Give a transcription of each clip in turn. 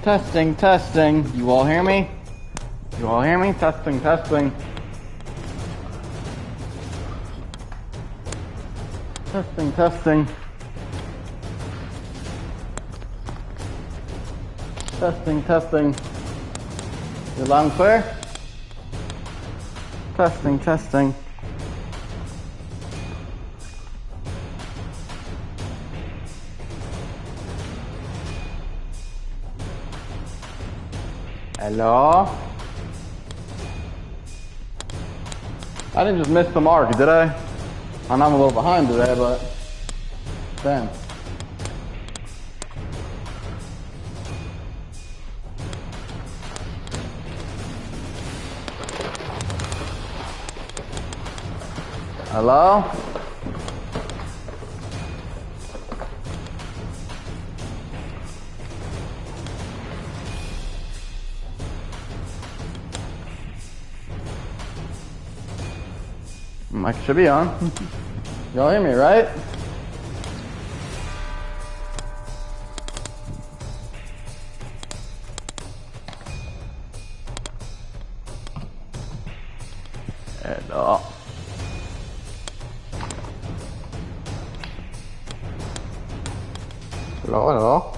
Testing, testing. You all hear me? You all hear me? Testing, testing. Testing, testing. Testing, testing. You loud and clear? Testing, testing. Hello? I didn't just miss the mark, did I? I know I'm a little behind today, but damn. Hello? Mic should be on. Y'all hear me, right? Hello. Hello, hello.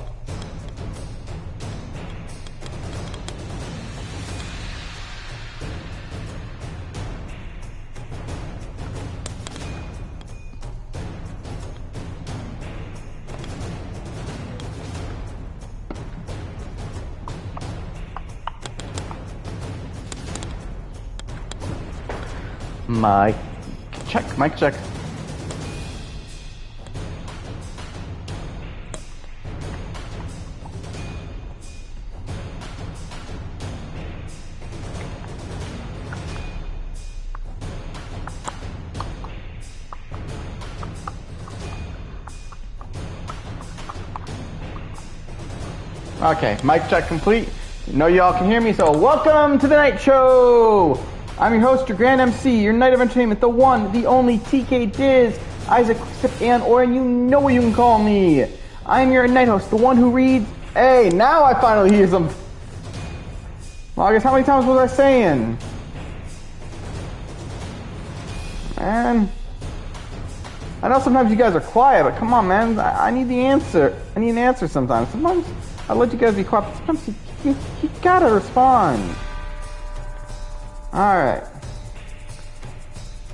Mic check, mic check. Okay, mic check complete. Know y'all can hear me, so welcome to the Night Show! I'm your host, your Grand MC, your Night of Entertainment, the one, the only TK Diz, Isaac, Sip, and Oren, you know what you can call me. I'm your night host, the one who reads. Hey, now I finally hear some. Well, I guess how many times was I saying? Man. I know sometimes you guys are quiet, but come on, man. I need the answer. I need an answer sometimes. Sometimes I let you guys be quiet, but sometimes you gotta respond. Alright.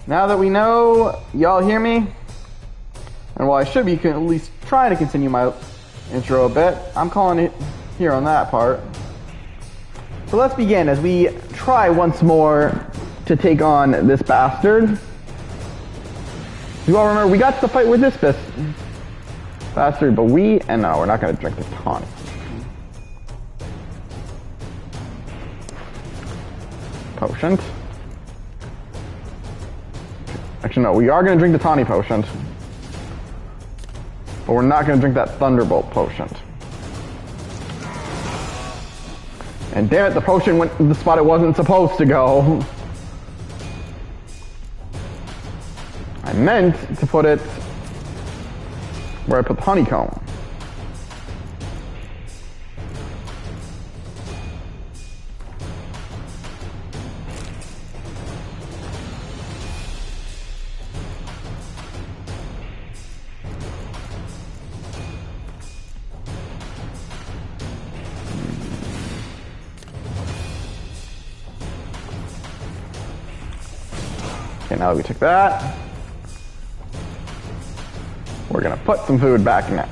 Now that we know y'all hear me, and while I should be at least trying to continue my intro a bit, I'm calling it here on that part. So let's begin as we try once more to take on this bastard. You all remember we got to the fight with this bastard, but and no, we're not going to drink the tonic. Potion. Actually, no, we are going to drink the tawny potion. But we're not going to drink that thunderbolt potion. And damn it, the potion went to the spot it wasn't supposed to go. I meant to put it where I put the honeycomb. Okay, now that we took that, we're gonna put some food back in it.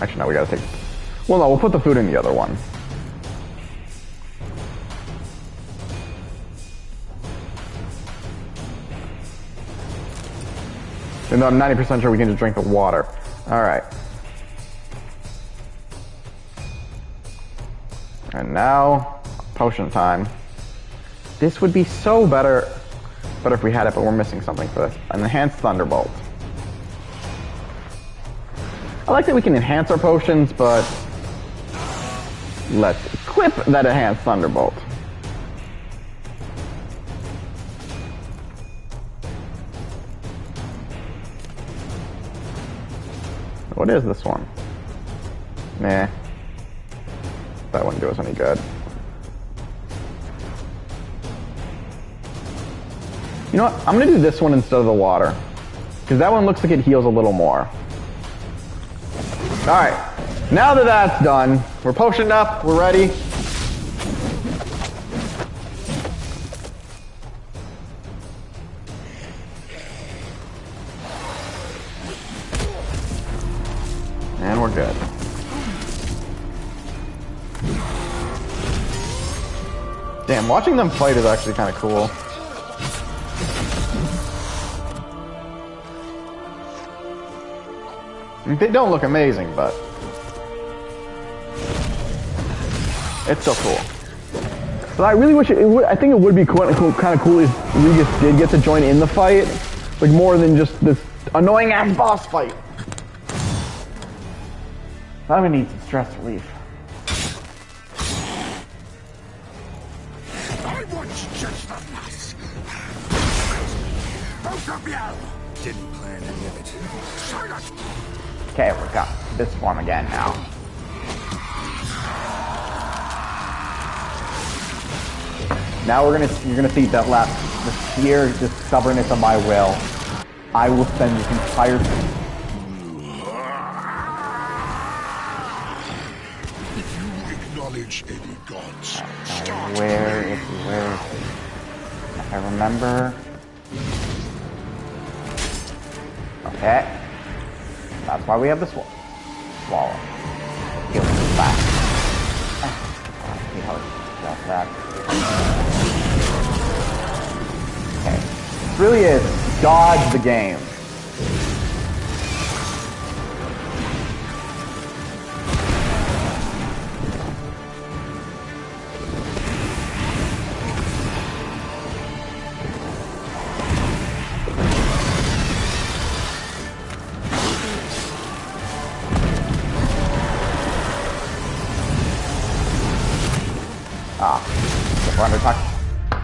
Actually, no, we gotta take. Well, no, we'll put the food in the other one. And I'm 90% sure we can just drink the water. All right. And now, potion time. This would be so better if we had it, but we're missing something for this. An enhanced thunderbolt. I like that we can enhance our potions, but let's equip that enhanced thunderbolt. What is this one? Nah. that wouldn't do us any good. You know what? I'm going to do this one instead of the water. Because that one looks like it heals a little more. Alright. Now that that's done, we're potioned up, we're ready. And we're good. Damn, watching them fight is actually kind of cool. I mean, they don't look amazing, but it's still cool. But I really wish I think it would be kind of cool if Regis did get to join in the fight, like more than just this annoying ass boss fight. I'm gonna need some stress relief. I want just enough. Both of you. Didn't plan any of it. Silence. Okay, we got this form again now. Now you're gonna see that the sheer stubbornness of my will. I will spend this entire Any gods. Where is he? I remember. Okay. That's why we have the swallow. Heal him back. See how it does that. Okay. This really is dodge the game.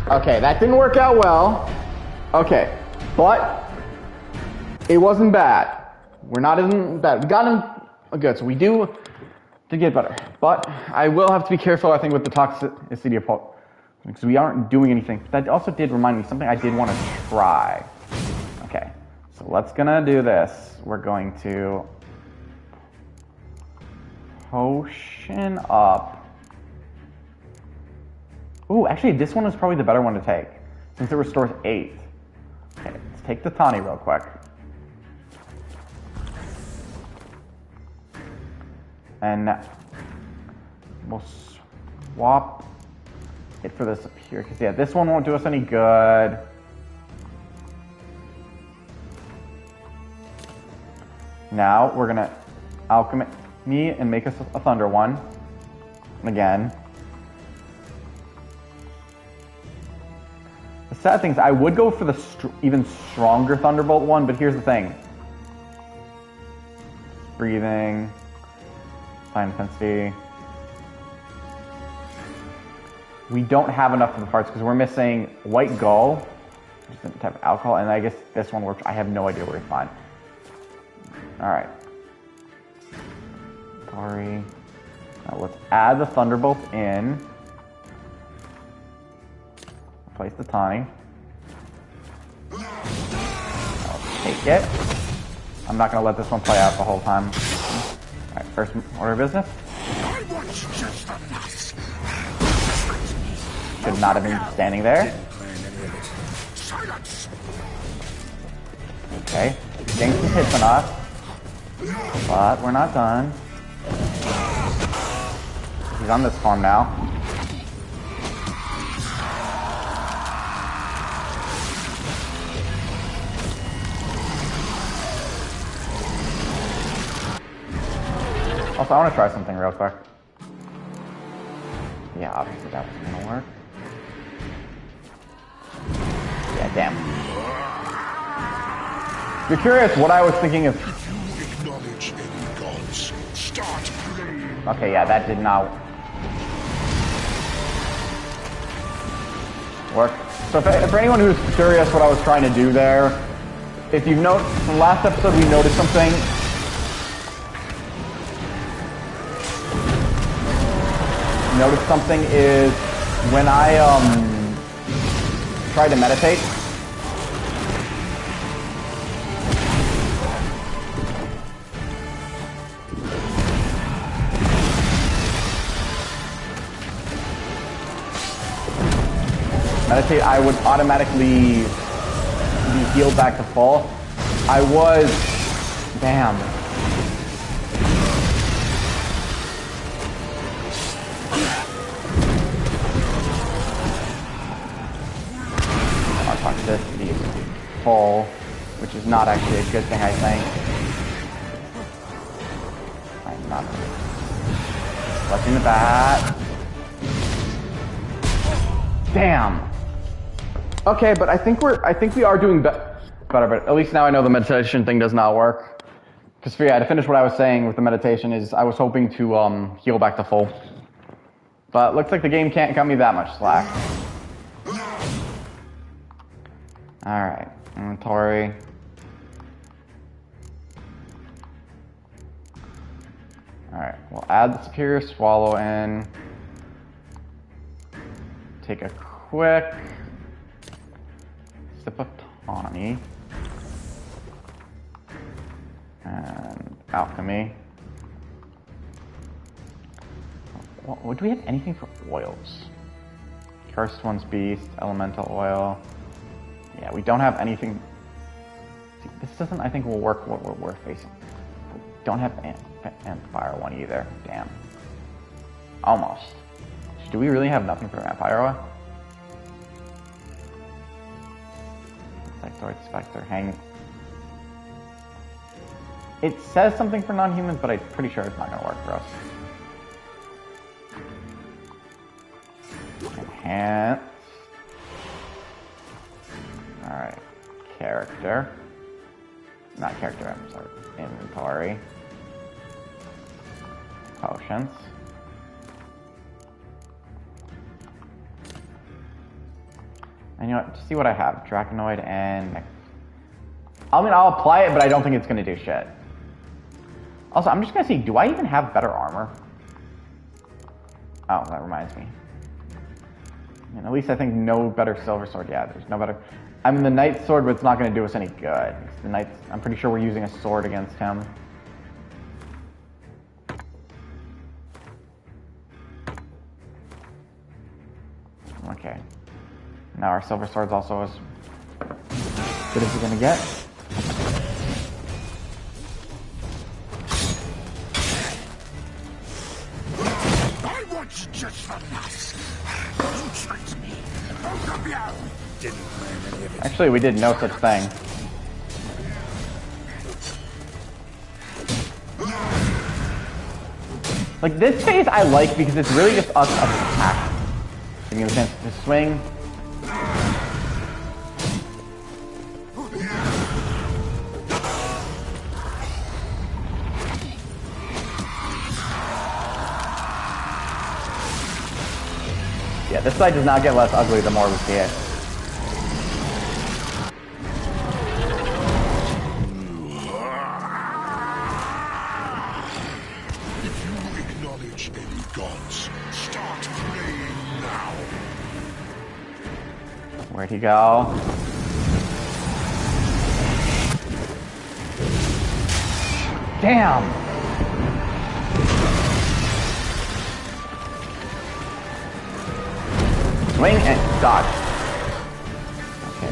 Okay, that didn't work out well. Okay, but it wasn't bad. We're not in bad. We got him good, so we do to get better. But I will have to be careful, I think, with the toxicity of poison, because we aren't doing anything. That also did remind me something I did want to try. Okay, so let's gonna do this. We're going to potion up. Ooh, actually, this one is probably the better one to take, since it restores 8. Okay, let's take the Tawny real quick. And we'll swap it for this up here, because yeah, this one won't do us any good. Now, we're gonna alchemy and make us a Thunder one. Again. The sad thing is, I would go for the even stronger Thunderbolt one, but here's the thing. Breathing. Fine intensity. We don't have enough of the parts because we're missing White Gull, which is a type of alcohol, and I guess this one works. I have no idea where to find. Alright. Sorry. Now let's add the Thunderbolt in. Place the Tawny. I'll take it. I'm not going to let this one play out the whole time. Alright, first order of business. Should not have been standing there. Okay, getting some hits on us. But we're not done. He's on this farm now. Also, I want to try something real quick. Yeah, obviously that wasn't going to work. Yeah, damn. If you're curious what I was thinking of... Okay, yeah, that did not work. So for anyone who's curious what I was trying to do there, if you've noticed, from last episode we noticed something. noticed something is when I try to meditate, I would automatically be healed back to full. I was... Damn. Our toxicity is full, which is not actually a good thing, I think. I'm not... Clutching the bat. Damn. Okay, but I think we are doing better, but at least now I know the meditation thing does not work. Because to finish what I was saying with the meditation is I was hoping to heal back to full. But looks like the game can't cut me that much slack. Alright, inventory. Alright, we'll add the Superior Swallow in. Take a quick sip of tawny. And alchemy. What, do we have anything for oils? Cursed One's Beast, elemental oil. Yeah, we don't have anything. See, this doesn't, I think, will work what we're facing. We don't have Vampire one either. Damn. Almost. Do we really have nothing for Vampire? Sectoid, Spectre, Hang. It says something for non-humans, but I'm pretty sure it's not going to work for us. Enhance. Alright. Character. Not character, I'm sorry. Inventory. Potions. And you know what? Just see what I have. Draconoid and... I mean, I'll apply it, but I don't think it's going to do shit. Also, I'm just going to see, do I even have better armor? Oh, that reminds me. And at least I think no better silver sword. Yeah, there's no better... I mean, the Knight sword, but it's not going to do us any good. The Knight... I'm pretty sure we're using a sword against him. Okay. Now our silver sword's also as good as we're gonna get. I want you just for nice. You tricked me. Didn't plan any of it. Actually, we did no such thing. Like, this phase I like because it's really just us attacking. Giving him a chance to swing. Yeah, this side does not get less ugly the more we see it. If you acknowledge any gods, start praying now. Where'd he go? Damn! Swing and dodge. Okay,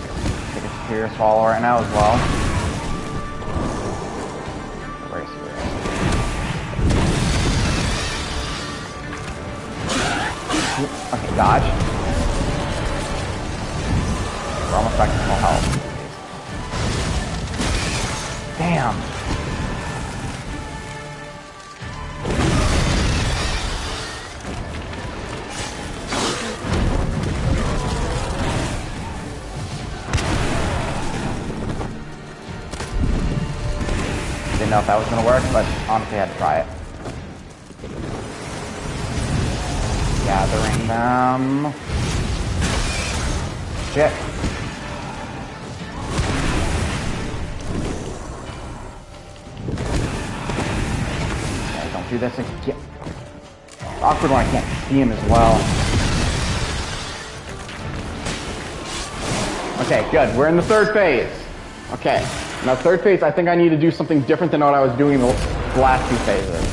take a Superior Swallow right now as well. Where is he? Okay, dodge. We're almost back to full health. Damn. Didn't know if that was going to work, but honestly I had to try it. Gathering them. Shit. Okay, don't do this again. awkward when I can't see him as well. Okay, good. We're in the third phase. Okay. Now, third phase, I think I need to do something different than what I was doing in the last two phases.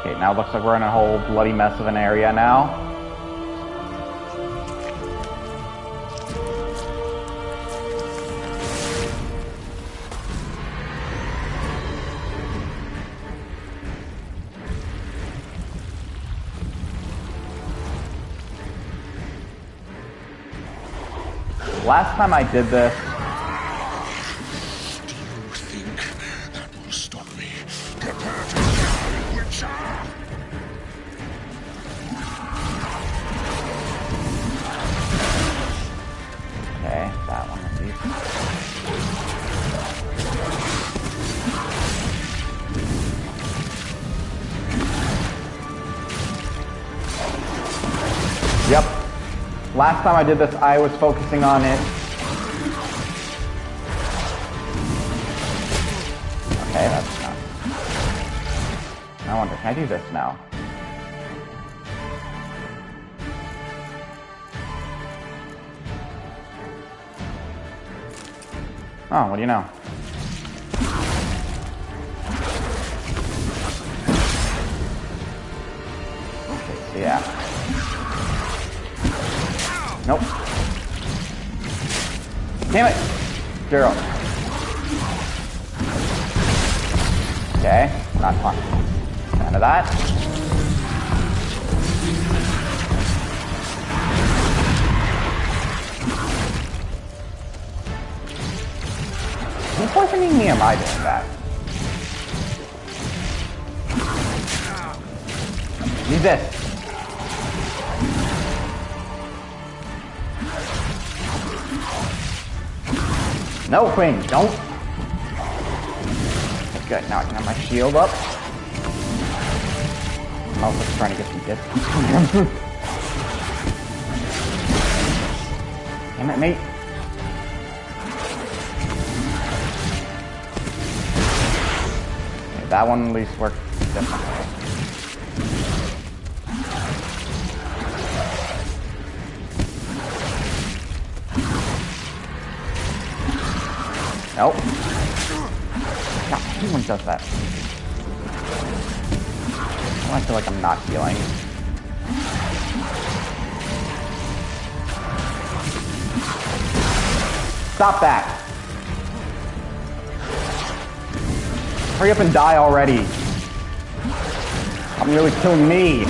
Okay, now it looks like we're in a whole bloody mess of an area now. Last time I did this... Do you think that will stop me? Prepare to die, Witcher! Okay, that one at least. Yep. Last time I did this, I was focusing on it. Okay, that's not... I wonder, can I do this now? Oh, what do you know? Okay, so yeah. Nope. Damn it! 0. Okay, not fun. None of that. Are you poisoning me or am I doing that? Use this. No, Quinn, don't. Okay, good. Now I can have my shield up. I'm also trying to get some distance from him. Damn it, mate. Okay, that one at least worked differently. Nope. God, everyone does that. I feel like I'm not healing. Stop that! Hurry up and die already. I'm really killing me.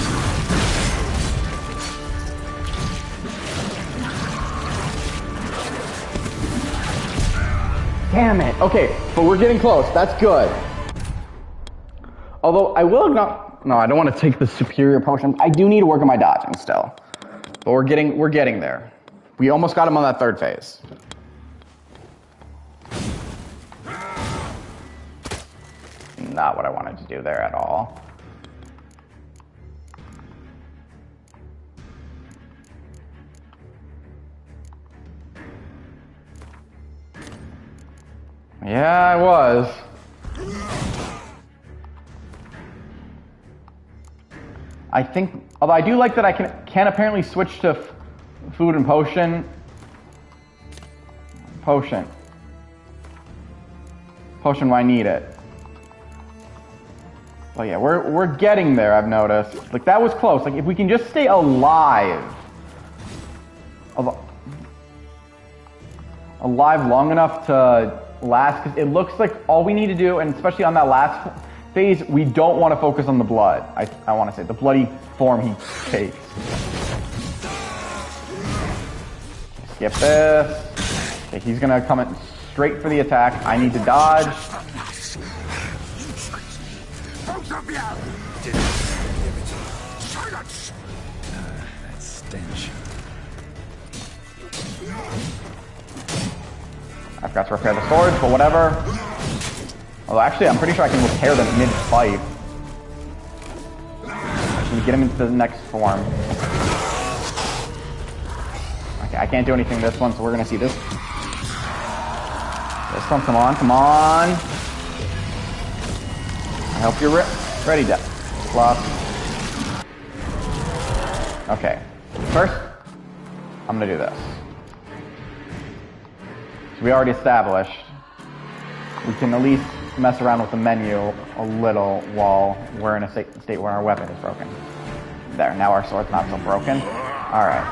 Damn it. Okay, but we're getting close. That's good. Although I will not. No, I don't want to take the superior potion. I do need to work on my dodging still. But we're getting there. We almost got him on that third phase. Not what I wanted to do there at all. Yeah, I was. I think, although I do like that I can apparently switch to food and potion. Potion when I need it. But yeah, we're getting there, I've noticed. Like, that was close. Like, if we can just stay alive. Alive long enough to last, because it looks like all we need to do, and especially on that last phase, we don't want to focus on the blood. I want to say, the bloody form he takes. Skip this. Okay, he's going to come in straight for the attack. I need to dodge. That stench. I forgot to repair the swords, but whatever. Although actually, I'm pretty sure I can repair them mid-fight. and get him into the next form. Okay, I can't do anything this one, so we're gonna see this. This one, come on, come on. I hope you're ready, Fluff. Okay, first, I'm gonna do this. So we already established we can at least mess around with the menu a little while we're in a state where our weapon is broken. There, now our sword's not so broken. Alright.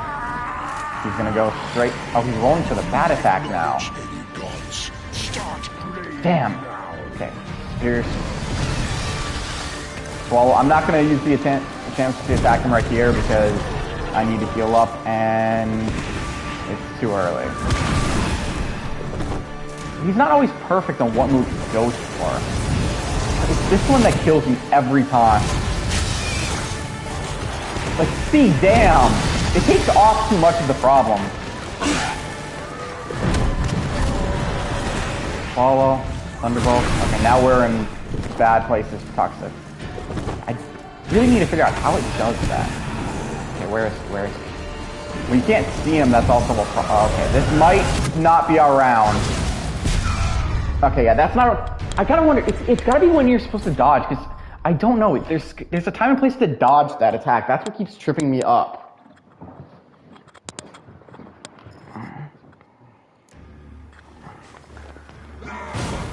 He's gonna go straight. Oh, he's rolling for the bat attack now. Damn. Okay. Here's. Well, I'm not gonna use the chance to attack him right here because I need to heal up and it's too early. He's not always perfect on what move he goes for. It's this one that kills me every time. Like, see, damn! It takes off too much of the problem. Follow, Thunderbolt. Okay, now we're in bad places for Toxic. I really need to figure out how it does that. Okay, where is he? When you can't see him, that's also a problem. Okay, this might not be our round. Okay, yeah, that's not. I gotta wonder. It's gotta be when you're supposed to dodge, because I don't know. There's a time and place to dodge that attack. That's what keeps tripping me up.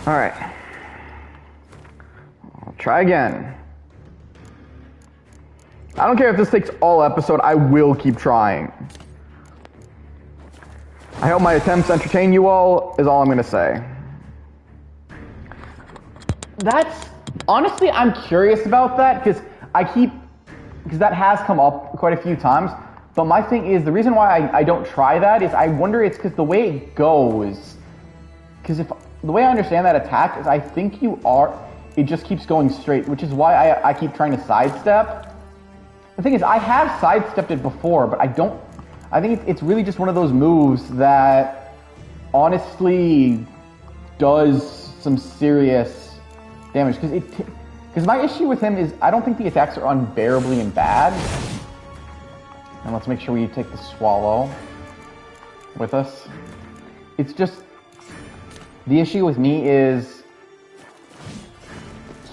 All right. I'll try again. I don't care if this takes all episode. I will keep trying. I hope my attempts entertain you all. Is all I'm gonna say. That's honestly, I'm curious about that because that has come up quite a few times. But my thing is, the reason why I don't try that is I wonder it's because the way it goes. Because if the way I understand that attack is, I think it just keeps going straight, which is why I keep trying to sidestep. The thing is, I have sidestepped it before, but I think it's really just one of those moves that honestly does some serious damage, because my issue with him is I don't think the attacks are unbearably bad. And let's make sure we take the swallow with us. It's just the issue with me is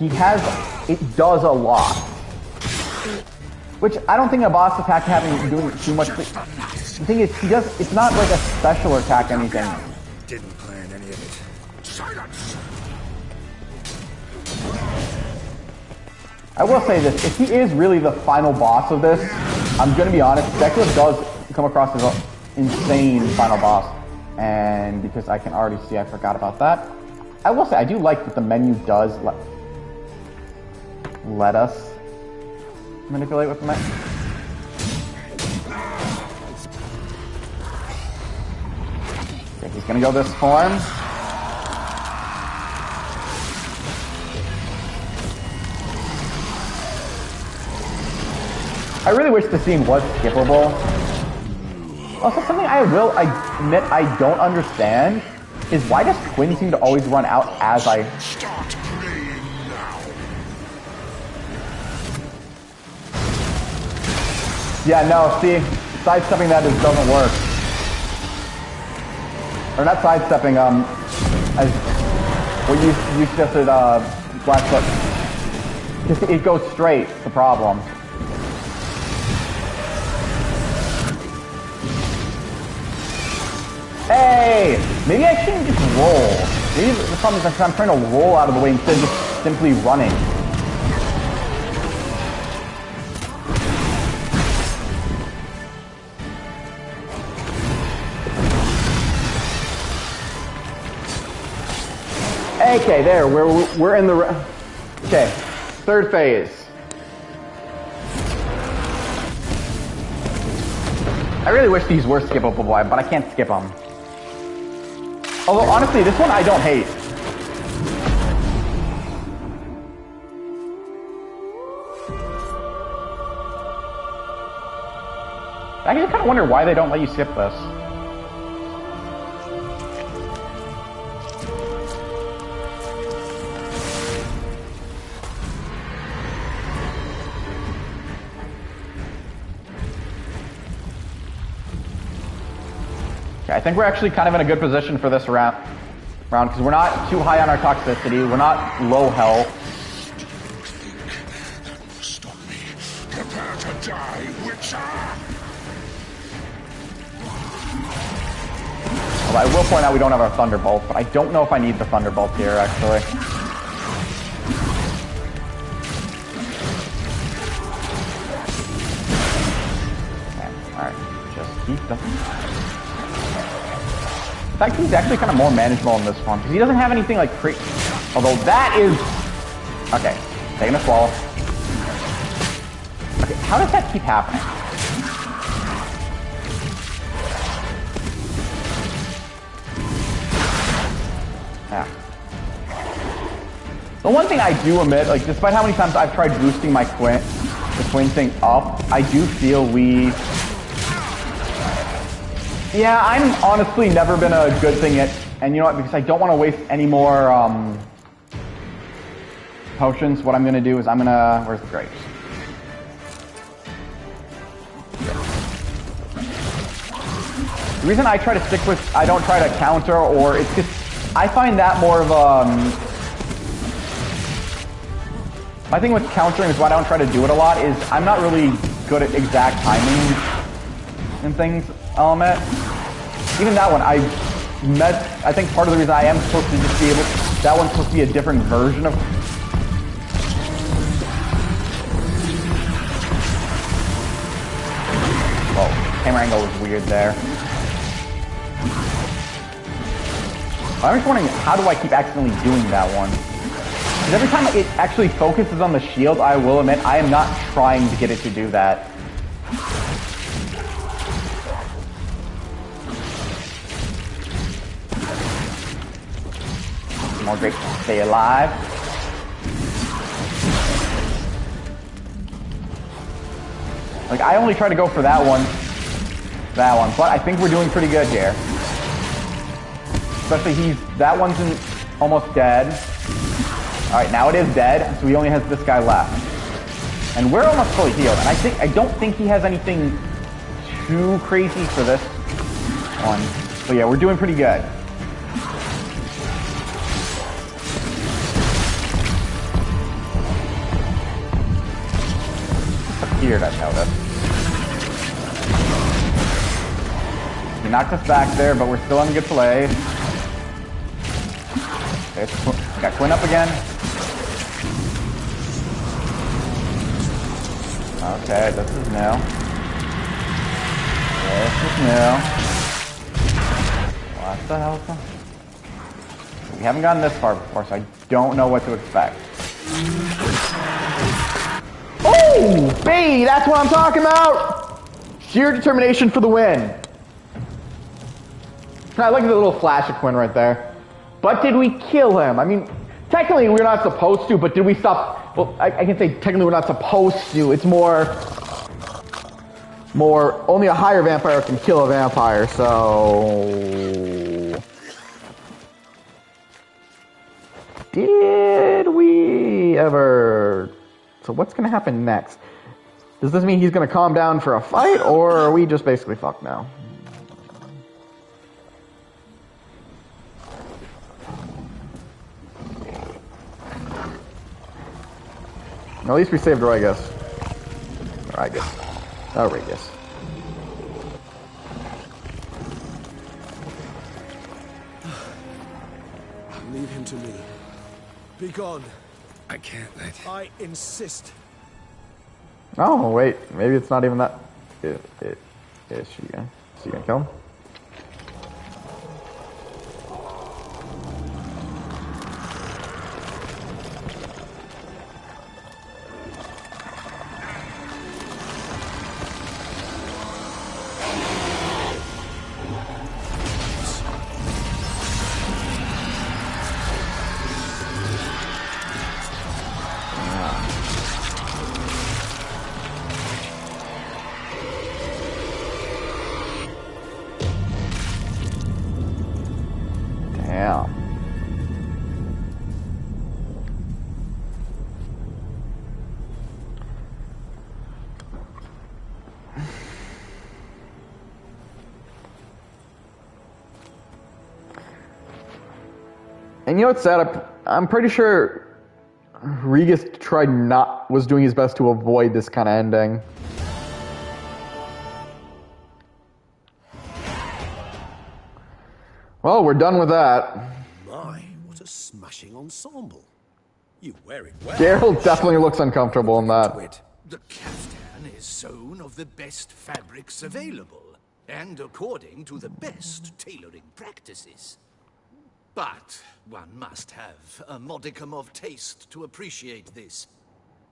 it does a lot, which I don't think a boss attack doing too much. The thing is, it's not like a special attack or anything. Didn't plan any of it. Silence. I will say this, if he is really the final boss of this, I'm going to be honest, Deculus does come across as an insane final boss. And because I can already see I forgot about that. I will say, I do like that the menu does let us manipulate with the menu. Okay, he's going to go this form. I really wish the scene was skippable. Also, something I admit I don't understand is why does Quinn seem to always run out as I... Start playing now. Yeah, no, see, sidestepping that doesn't work. Or not sidestepping, as what you suggested, Blackfoot. It goes straight, the problem. Hey! Maybe I shouldn't just roll. Maybe the problem is that I'm trying to roll out of the way instead of just simply running. Okay, there, we're in the... Okay, third phase. I really wish these were skippable, but I can't skip them. Although, honestly, this one I don't hate. I just kind of wonder why they don't let you skip this. Okay, I think we're actually kind of in a good position for this round because we're not too high on our toxicity. We're not low health. Stop me. Prepare to die, Witcher! Well, I will point out we don't have our Thunderbolt, but I don't know if I need the Thunderbolt here, actually. Okay, alright. Just keep them. In fact, he's actually kind of more manageable in this one, because he doesn't have anything like crazy. Although that is... Okay, taking a swallow. Okay, how does that keep happening? Yeah. The one thing I do admit, like, despite how many times I've tried boosting my the twin thing up, I do feel we... Yeah, I'm honestly never been a good thing at... And you know what, because I don't want to waste any more, potions, what I'm going to do is I'm going to... Where's the grapes? The reason I try to stick with... I don't try to counter, or it's just... I find that more of my thing with countering is why I don't try to do it a lot is I'm not really good at exact timing and things, I'll admit. Even that one, I think part of the reason I am supposed to just be able... That one's supposed to be a different version of... Whoa, camera angle was weird there. I'm just wondering, how do I keep accidentally doing that one? Because every time it actually focuses on the shield, I will admit, I am not trying to get it to do that. More great to stay alive. Like, I only try to go for that one, but I think we're doing pretty good here. Especially that one's almost dead. Alright, now it is dead, so he only has this guy left. And we're almost fully healed, and I don't think he has anything too crazy for this one. So yeah, we're doing pretty good. Disappeared, I've noticed. He knocked us back there, but we're still in good place. Got Quinn up again. Okay, this is new. This is new. What the hell is that? We haven't gotten this far before, so I don't know what to expect. Oh, baby, that's what I'm talking about! Sheer determination for the win. I like the little flash of Quinn right there. But did we kill him? I mean, technically we're not supposed to, but did we stop? Well, I can say technically we're not supposed to. It's more, only a higher vampire can kill a vampire, so... Did we ever... So what's going to happen next? Does this mean he's going to calm down for a fight, or are we just basically fucked now? At least we saved Roigus. Roigus. Leave him to me. Be gone. I can't let... I insist. Oh, wait. Maybe it's not even that... Is she gonna kill him? And you know what's sad? I'm pretty sure Regis was doing his best to avoid this kind of ending. Well, we're done with that. My, what a smashing ensemble. You wear it well. Geralt definitely looks uncomfortable in that. The caftan is sewn of the best fabrics available, and according to the best tailoring practices. But one must have a modicum of taste to appreciate this.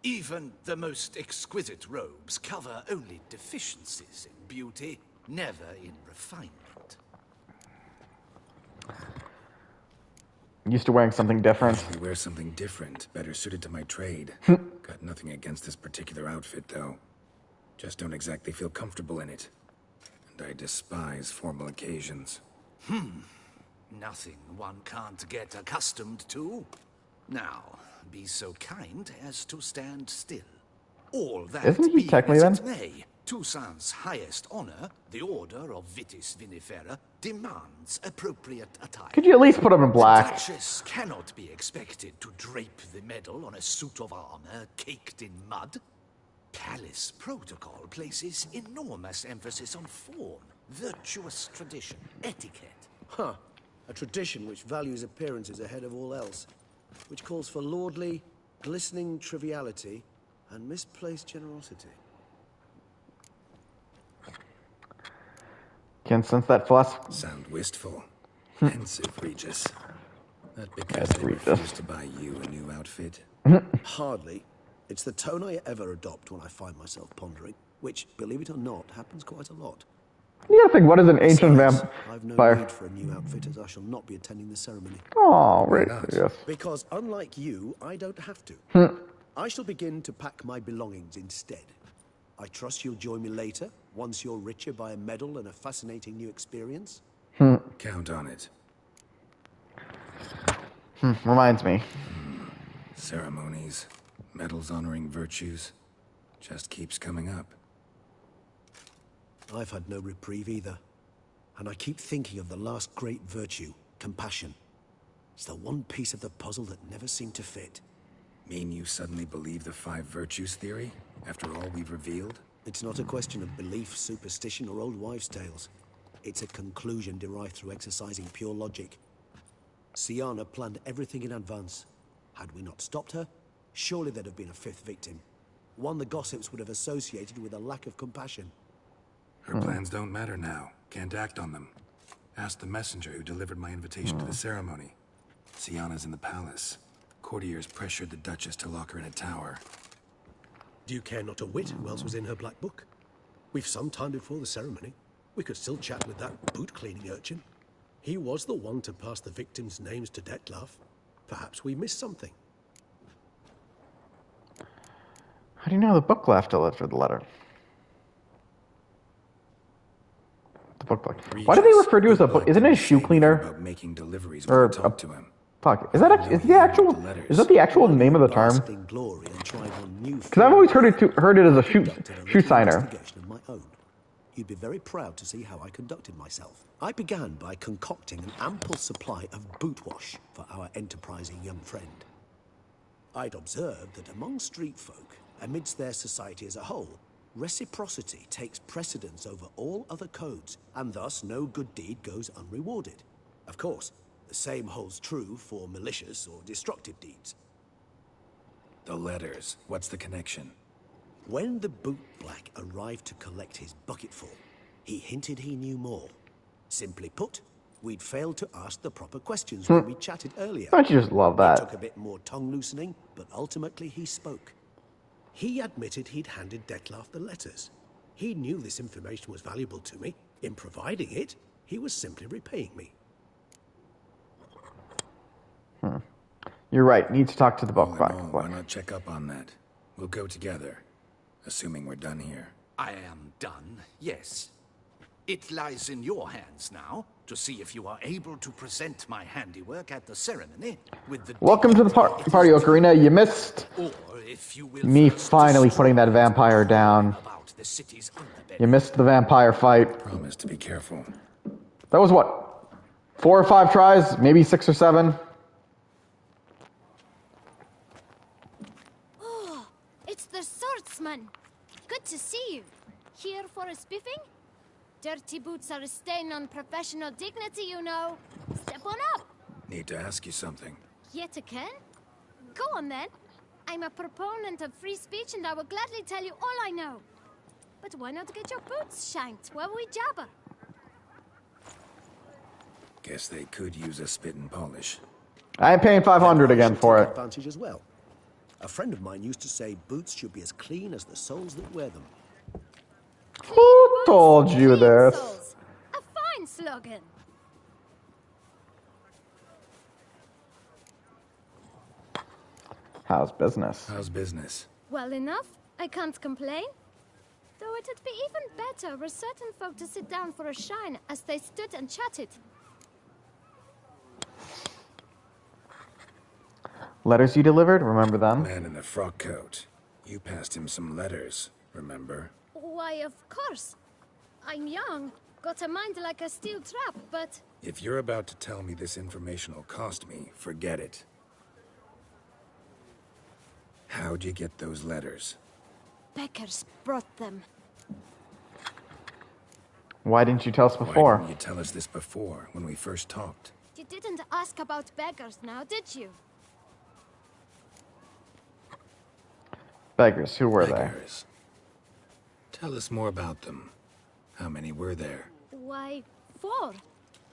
Even the most exquisite robes cover only deficiencies in beauty, never in refinement. Used to wearing something different. I wear something different, better suited to my trade. Got nothing against this particular outfit, though. Just don't exactly feel comfortable in it. And I despise formal occasions. Nothing one can't get accustomed to. Now, be so kind as to stand still. All that Isn't he be technically as then? it may, Toussaint's highest honor, the Order of Vitis Vinifera, demands appropriate attire. Could you at least put him in The black? Duchess cannot be expected to drape the medal on a suit of armor caked in mud. Palace protocol places enormous emphasis on form, virtuous tradition, etiquette. Huh. A tradition which values appearances ahead of all else. Which calls for lordly, glistening triviality and misplaced generosity. Can sense that philosophy. Sound wistful. Pensive, Regis. That because they Regis. refuse to buy you a new outfit? Hardly. It's the tone I ever adopt when I find myself pondering, which, believe it or not, happens quite a lot. You gotta think, what is an ancient Besides, I've no vampire? need for a new outfit, as I shall not be attending the ceremony. Oh, right. not? Yes. Because, unlike you, I don't have to. I shall begin to pack my belongings instead. I trust you'll join me later, once you're richer by a medal and a fascinating new experience. Count on it. Reminds me. Ceremonies, medals honoring virtues, just keeps coming up. I've had no reprieve either. And I keep thinking of the last great virtue, compassion. It's the one piece of the puzzle that never seemed to fit. Mean you suddenly believe the 5 virtues theory, after all we've revealed? It's not a question of belief, superstition, or old wives' tales. It's a conclusion derived through exercising pure logic. Syanna planned everything in advance. Had we not stopped her, surely there'd have been a 5th victim. One the gossips would have associated with a lack of compassion. Her plans don't matter now. Can't act on them. Ask the messenger who delivered my invitation to the ceremony. Syanna's in the palace. Courtiers pressured the Duchess to lock her in a tower. Do you care not a whit who else was in her black book? We've some time before the ceremony. We could still chat with that boot-cleaning urchin. He was the one to pass the victims' names to Dettlaff. Perhaps we missed something. How do you know the book left delivered the letter? The book. Why do they refer to it as a book? Isn't it a shoe cleaner? About making deliveries Or when I talk to him. Fuck. Is that is the actual? Is that the actual name of the term? Basked in glory and tried on new Because I've always heard it as a shoe conducted a shoe little signer. investigation of my own. You'd be very proud to see how I conducted myself. I began by concocting an ample supply of boot wash for our enterprising young friend. I'd observed that among street folk, amidst their society as a whole, reciprocity takes precedence over all other codes, and thus no good deed goes unrewarded. Of course, the same holds true for malicious or destructive deeds. The letters. What's the connection? When the boot-black arrived to collect his bucketful, he hinted he knew more. Simply put, we'd failed to ask the proper questions when we chatted earlier. Don't you just love It that? took a bit more tongue-loosening, but ultimately he spoke. He admitted he'd handed Dettlaff the letters. He knew this information was valuable to me. In providing it, he was simply repaying me. You're right. Need to talk to the book All in back. all, why not check up on that? We'll go together, assuming we're done here. I am done, yes. It lies in your hands now to see if you are able to present my handiwork at the ceremony with the Welcome to the party, Ocarina. You missed or if you will me first finally destroy putting that vampire down. about the city's underbelly. You missed the vampire fight. Promise to be careful. That was what? 4 or 5 tries? Maybe 6 or 7? Marksman. Good to see you. Here for a spiffing? Dirty boots are a stain on professional dignity, you know. Step on up. Need to ask you something. Yet again? Go on then. I'm a proponent of free speech and I will gladly tell you all I know. But why not get your boots shanked while we jabber? Guess they could use a spit and polish. I ain't paying 500 again for it. Advantage as well. A friend of mine used to say boots should be as clean as the soles that wear them. Who told you Clean this? souls. A fine slogan. How's business? How's business? Well enough. I can't complain. Though it'd be even better were certain folk to sit down for a shine as they stood and chatted. Letters you delivered? Remember them? Man in the frock coat. You passed him some letters, remember? Why, of course. I'm young, got a mind like a steel trap, but... If you're about to tell me this information will cost me, forget it. How'd you get those letters? Beggars brought them. Why didn't you tell us Why before? didn't you tell us this before, when we first talked? You didn't ask about beggars now, did you? Beggars, who were they? Beggars. Tell us more about them. How many were there? Why, 4.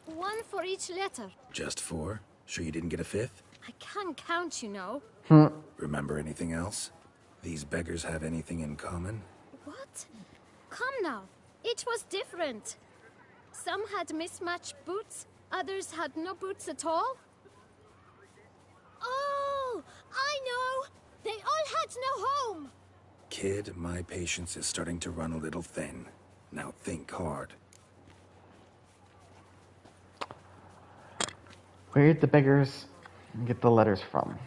1 for each letter. Just 4? Sure you didn't get a 5th? I can't count, you know. Remember anything else? These beggars have anything in common? What? Come now. Each was different. Some had mismatched boots, others had no boots at all. Oh, I know! They all had no home! Kid, my patience is starting to run a little thin. Now think hard. Where'd the beggars get the letters from?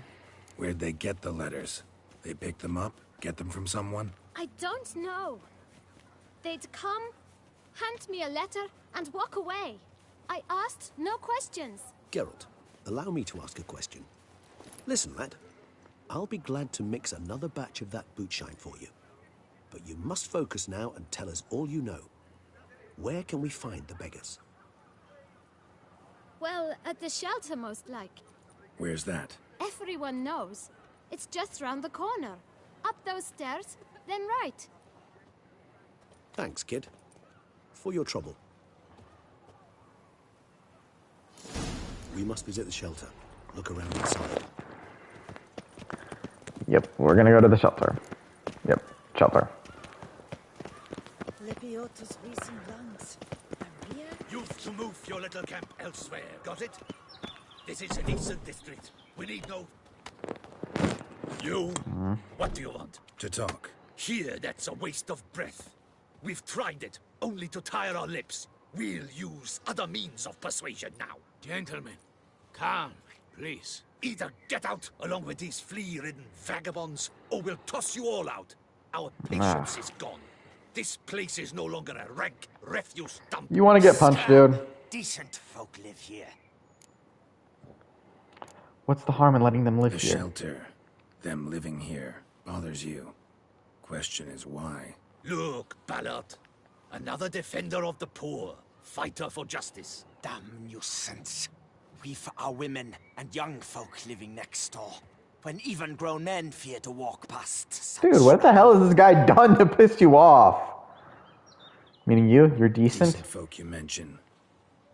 Where'd they get the letters? They picked them up? Get them from someone? I don't know. They'd come, hand me a letter, and walk away. I asked no questions. Geralt, allow me to ask a question. Listen, lad. I'll be glad to mix another batch of that boot shine for you. But you must focus now and tell us all you know. Where can we find the beggars? Well, at the shelter most like. Where's that? Everyone knows. It's just round the corner. Up those stairs, then right. Thanks, kid. For your trouble. We must visit the shelter. Look around inside. Yep, we're gonna go to the shelter. Yep, shelter. You've to move your little camp elsewhere, got it? This is a decent district. We need no... You? What do you want? To talk. Here, that's a waste of breath. We've tried it, only to tire our lips. We'll use other means of persuasion now. Gentlemen, calm, please. Either get out along with these flea-ridden vagabonds, or we'll toss you all out. Our patience is gone. This place is no longer a rank refuse dump. You want to get punched, dude? Decent folk live here. What's the harm in letting them live The here? shelter. Them living here bothers you. Question is why? Look, Ballard. Another defender of the poor. Fighter for justice. Damn nuisance. We've our women and young folk living next door, when even grown men fear to walk past such... Dude, what the hell has this guy done to piss you off? Meaning you? You're decent? Decent folk you mention.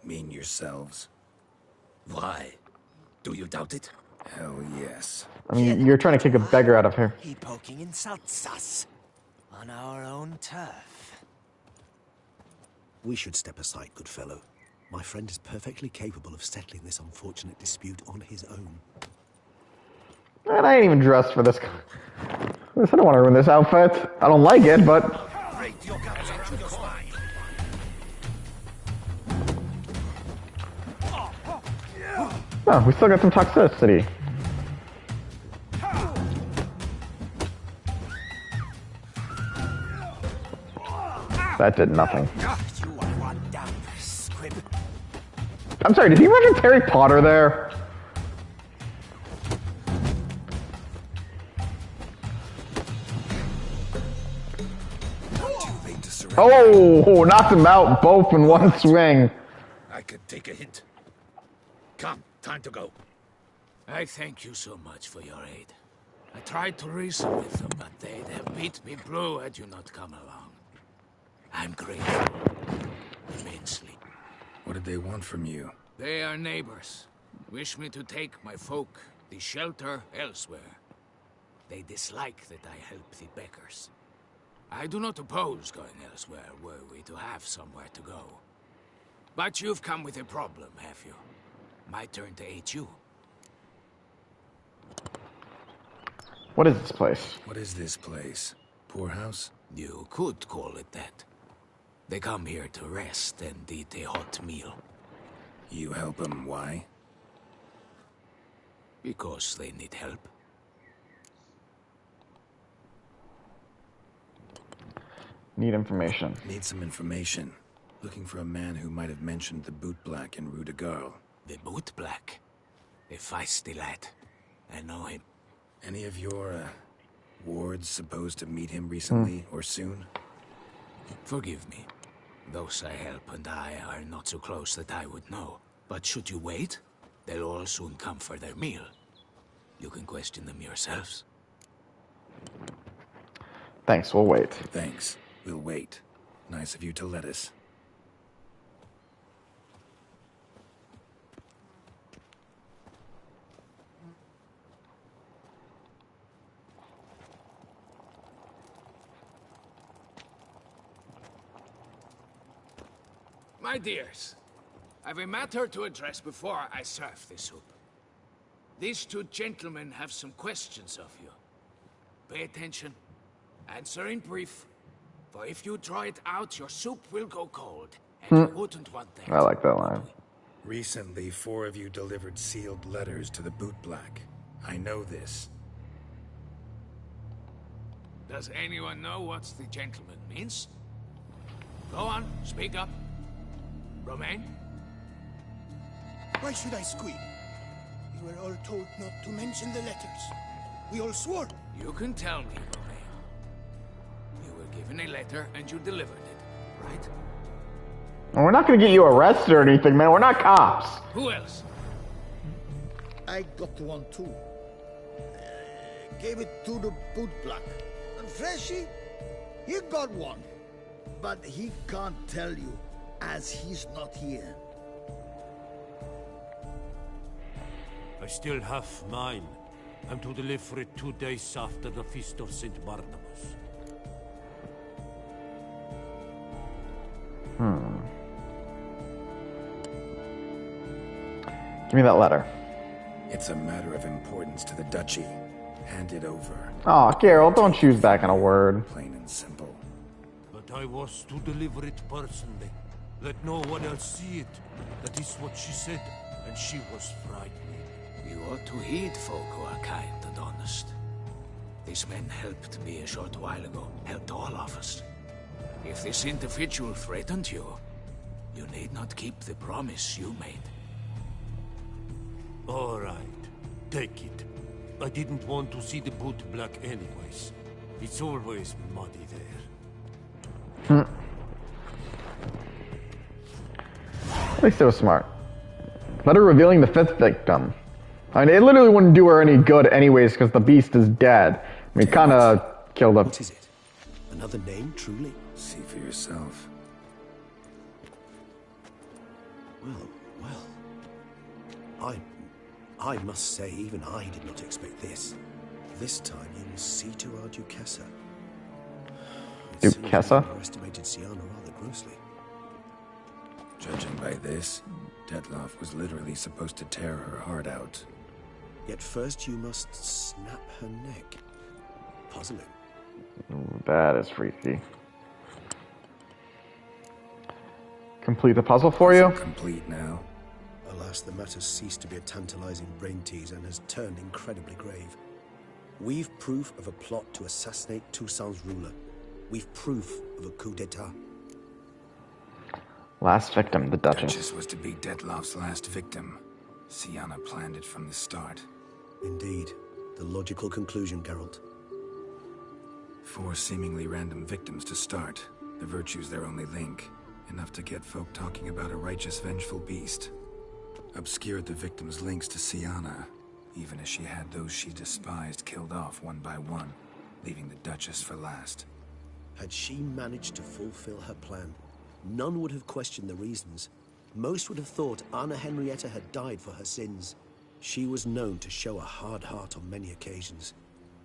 Mean yourselves. Why? Do you doubt it? Hell yes. I mean, you're trying to kick a beggar out of here. He poking insults us. On our own turf. We should step aside, good fellow. My friend is perfectly capable of settling this unfortunate dispute on his own. And I ain't even dressed for this. I don't want to ruin this outfit. I don't like it, but... Break your guts out of your spine. No, we still got some toxicity. That did nothing. You are one damn squib. I'm sorry, did he mention Harry Potter there? Oh, knocked him out both in one swing. I could take a hint. Come, time to go. I thank you so much for your aid. I tried to reason with them, but they'd have beat me blue had you not come along. I'm grateful. Immensely. What did they want from you? They are neighbors. Wish me to take my folk, the shelter, elsewhere. They dislike that I help the beggars. I do not oppose going elsewhere, were we to have somewhere to go. But you've come with a problem, have you? My turn to aid you. What is this place? What is this place? Poorhouse? You could call it that. They come here to rest and eat a hot meal. You help them, why? Because they need help. Need information. Need some information. Looking for a man who might have mentioned the bootblack in Rue de Garl. The bootblack? A feisty lad. I know him. Any of your, wards supposed to meet him recently or soon? Forgive me. Those I help and I are not so close that I would know. But should you wait, they'll all soon come for their meal. You can question them yourselves. Thanks, we'll wait. Thanks. We'll wait. Nice of you to let us. My dears, I've a matter to address before I serve the soup. These two gentlemen have some questions of you. Pay attention. Answer in brief. For if you draw it out, your soup will go cold. And you wouldn't want that. I like that line. Recently, 4 of you delivered sealed letters to the bootblack. I know this. Does anyone know what the gentleman means? Go on, speak up. Romain? Why should I squeal? We were all told not to mention the letters. We all swore. You can tell me, Romain. You were given a letter and you delivered it, right? We're not gonna get you arrested or anything, man. We're not cops. Who else? I got one too. Gave it to the bootblack. And Freshy, he got one. But he can't tell you, as he's not here. I still have mine. I'm to deliver it 2 days after the Feast of St. Barnabas. Give me that letter. It's a matter of importance to the duchy. Hand it over. Oh, Carol, don't choose back on a word. Plain and simple. But I was to deliver it personally. Let no one else see it. That is what she said, and she was frightened. You ought to heed folk who are kind and honest. These men helped me a short while ago, helped all of us. If this individual threatened you, you need not keep the promise you made. All right, take it. I didn't want to see the bootblack anyways. It's always muddy there. At least they were smart. Letter revealing the 5th victim. I mean, it literally wouldn't do her any good anyways because the beast is dead. I mean, kind of killed him. What is it? Another name, truly? See for yourself. Well. I must say, even I did not expect this. This time you will see to our Duchessa. Duchessa? You underestimated Siana rather grossly. Judging by this, Detloff was literally supposed to tear her heart out. Yet first you must snap her neck. Puzzling. Ooh, that is freaky. Complete the puzzle for you? Complete now. Alas, the matter ceased to be a tantalizing brain tease and has turned incredibly grave. We've proof of a plot to assassinate Toussaint's ruler. We've proof of a coup d'etat. Last victim, the Duchess. Duchess was to be Detloff's last victim. Siana planned it from the start. Indeed. The logical conclusion, Geralt. 4 seemingly random victims to start. The virtue's their only link. Enough to get folk talking about a righteous, vengeful beast. Obscured the victim's links to Siana, even as she had those she despised killed off one by one, leaving the Duchess for last. Had she managed to fulfill her plan, none would have questioned the reasons. Most would have thought Anna Henrietta had died for her sins. She was known to show a hard heart on many occasions.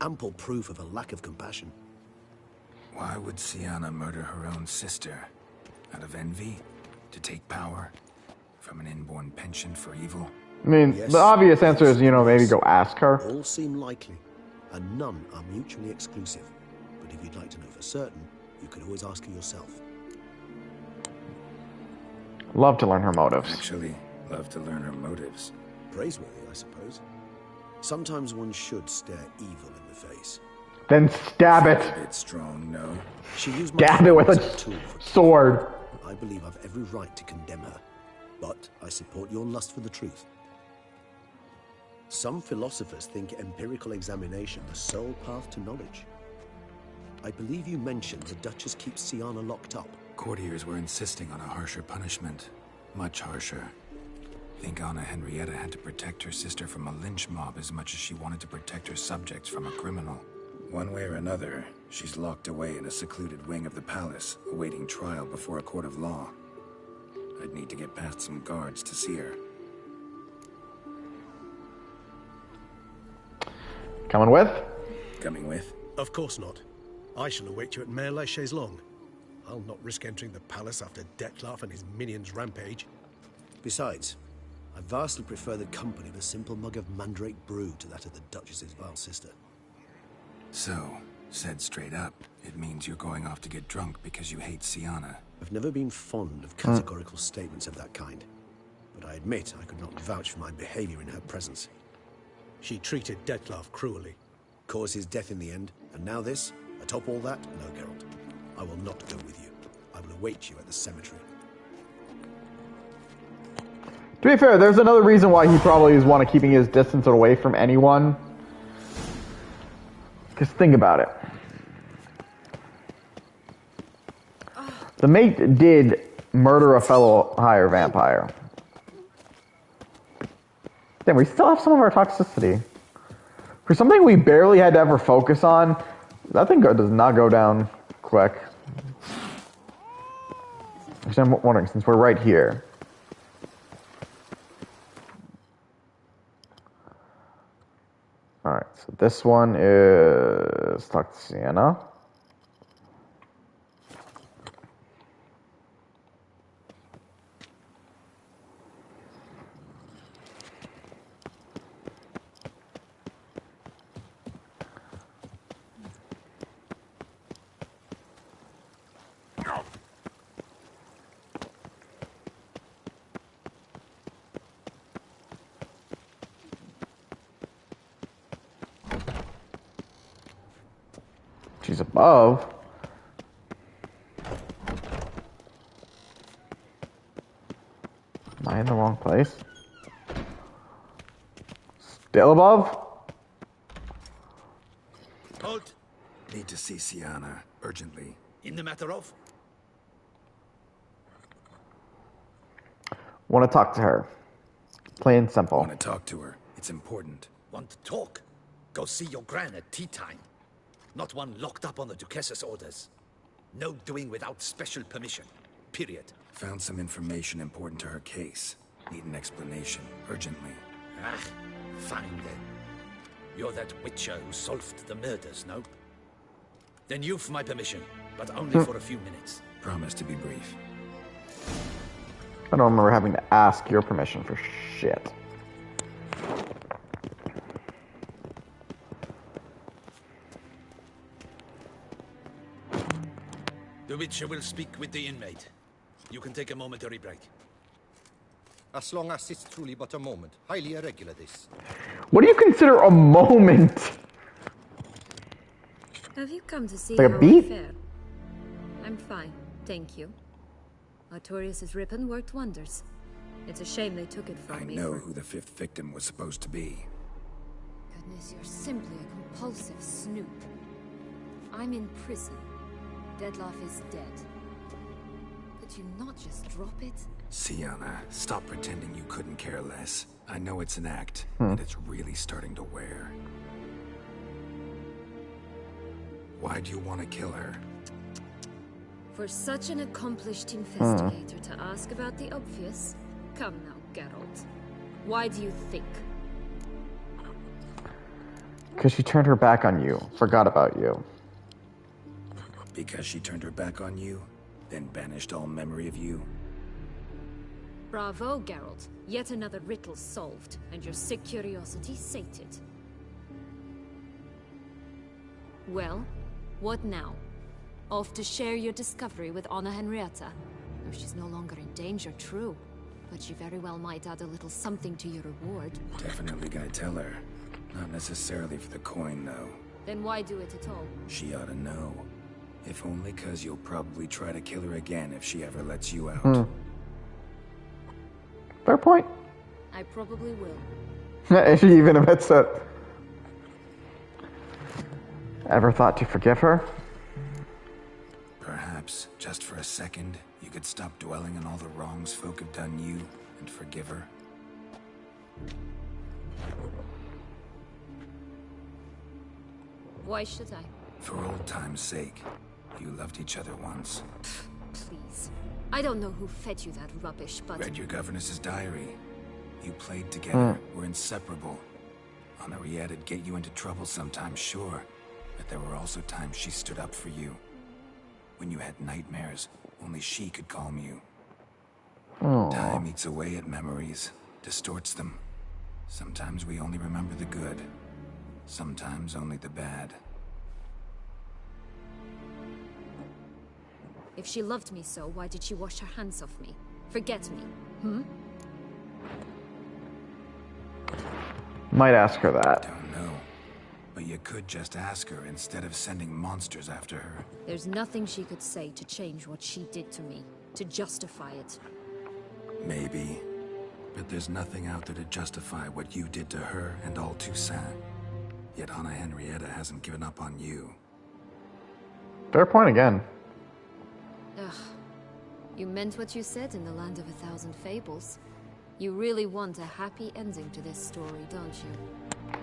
Ample proof of a lack of compassion. Why would Siana murder her own sister? Out of envy? To take power? From an inborn penchant for evil? I mean, Yes, the obvious answer is, you know, maybe go ask her. All seem likely, and none are mutually exclusive. But if you'd like to know for certain, you could always ask her yourself. Love to learn her motives. Actually, love to learn her motives. Praiseworthy, I suppose. Sometimes one should stare evil in the face. Then stab it. A bit strong, no? She used my Stab it with as a tool for sword. I believe I've every right to condemn her, but I support your lust for the truth. Some philosophers think empirical examination the sole path to knowledge. I believe you mentioned the Duchess keeps Siana locked up. Courtiers were insisting on a harsher punishment. Much harsher. Think Anna Henrietta had to protect her sister from a lynch mob as much as she wanted to protect her subjects from a criminal. One way or another, she's locked away in a secluded wing of the palace, awaiting trial before a court of law. I'd need to get past some guards to see her. Coming with? Coming with? Of course not. I shall await you at Mare la Chaise-Longue. I'll not risk entering the palace after Dettlaff and his minions rampage. Besides, I vastly prefer the company of a simple mug of mandrake brew to that of the Duchess's vile sister. So, said straight up, it means you're going off to get drunk because you hate Siana. I've never been fond of categorical statements of that kind, but I admit I could not vouch for my behavior in her presence. She treated Dettlaff cruelly, caused his death in the end, and now this? Atop all that? No, Geralt. I will not go with you. I will await you at the cemetery. To be fair, there's another reason why he probably is one of keeping his distance away from anyone. Because think about it. The mate did murder a fellow higher vampire. Damn, we still have some of our toxicity. For something we barely had to ever focus on, that thing does not go down quick. Actually, I'm wondering, since we're right here. Alright, so this one is Toxiana. She's above. Am I in the wrong place? Still above? Halt! Need to see Siana, urgently. In the matter of? Want to talk to her. Plain and simple. Want to talk to her. It's important. Want to talk? Go see your gran at tea time. Not one locked up on the Duchess's orders. No doing without special permission. Period. Found some information important to her case. Need an explanation, urgently. Ah, fine then. You're that witcher who solved the murders, no? Then you've my permission, but only for a few minutes. Promise to be brief. I don't remember having to ask your permission for shit. The Witcher will speak with the inmate. You can take a momentary break. As long as it's truly but a moment. Highly irregular, this. What do you consider a moment? Have you come to see Like a how I beat? fare? I'm fine, thank you. Artorius' ribbon worked wonders. It's a shame they took it from I me. know who the fifth victim was supposed to be. Goodness, you're simply a compulsive snoop. I'm in prison. Dettlaff is dead. Could you not just drop it? Sienna, stop pretending you couldn't care less. I know it's an act, and it's really starting to wear. Why do you want to kill her? For such an accomplished investigator to ask about the obvious? Come now, Geralt. Why do you think? Because she turned her back on you. Forgot about you. Because she turned her back on you, then banished all memory of you? Bravo, Geralt. Yet another riddle solved, and your sick curiosity sated. Well, what now? Off to share your discovery with Anna Henrietta? Oh, she's no longer in danger, true. But she very well might add a little something to your reward. Definitely gonna tell her. Not necessarily for the coin, though. Then why do it at all? She ought to know. If only 'cause you'll probably try to kill her again if she ever lets you out. Fair point. I probably will. She even admits it. Ever thought to forgive her? Perhaps, just for a second, you could stop dwelling on all the wrongs folk have done you and forgive her. Why should I? For old time's sake. You loved each other once. Please. I don't know who fed you that rubbish, but... Read your governess's diary. You played together, were inseparable. Henriette'd get you into trouble sometimes, sure. But there were also times she stood up for you. When you had nightmares, only she could calm you. Time eats away at memories, distorts them. Sometimes we only remember the good. Sometimes only the bad. If she loved me so, why did she wash her hands off me? Forget me, Might ask her that. Don't know. But you could just ask her instead of sending monsters after her. There's nothing she could say to change what she did to me, to justify it. Maybe. But there's nothing out there to justify what you did to her and all Toussaint. Yet Anna Henrietta hasn't given up on you. Fair point again. Ugh. You meant what you said in the Land of 1,000 Fables. You really want a happy ending to this story, don't you?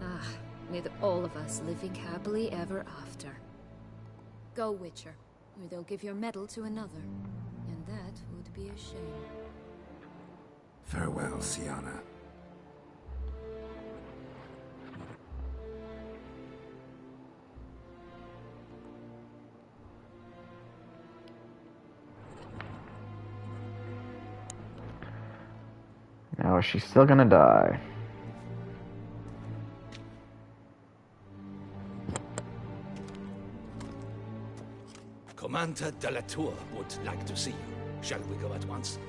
Ah, with all of us living happily ever after. Go, Witcher, or they'll give your medal to another. And that would be a shame. Farewell, Sienna. Now, is she still gonna die? Commander de la Tour would like to see you. Shall we go at once?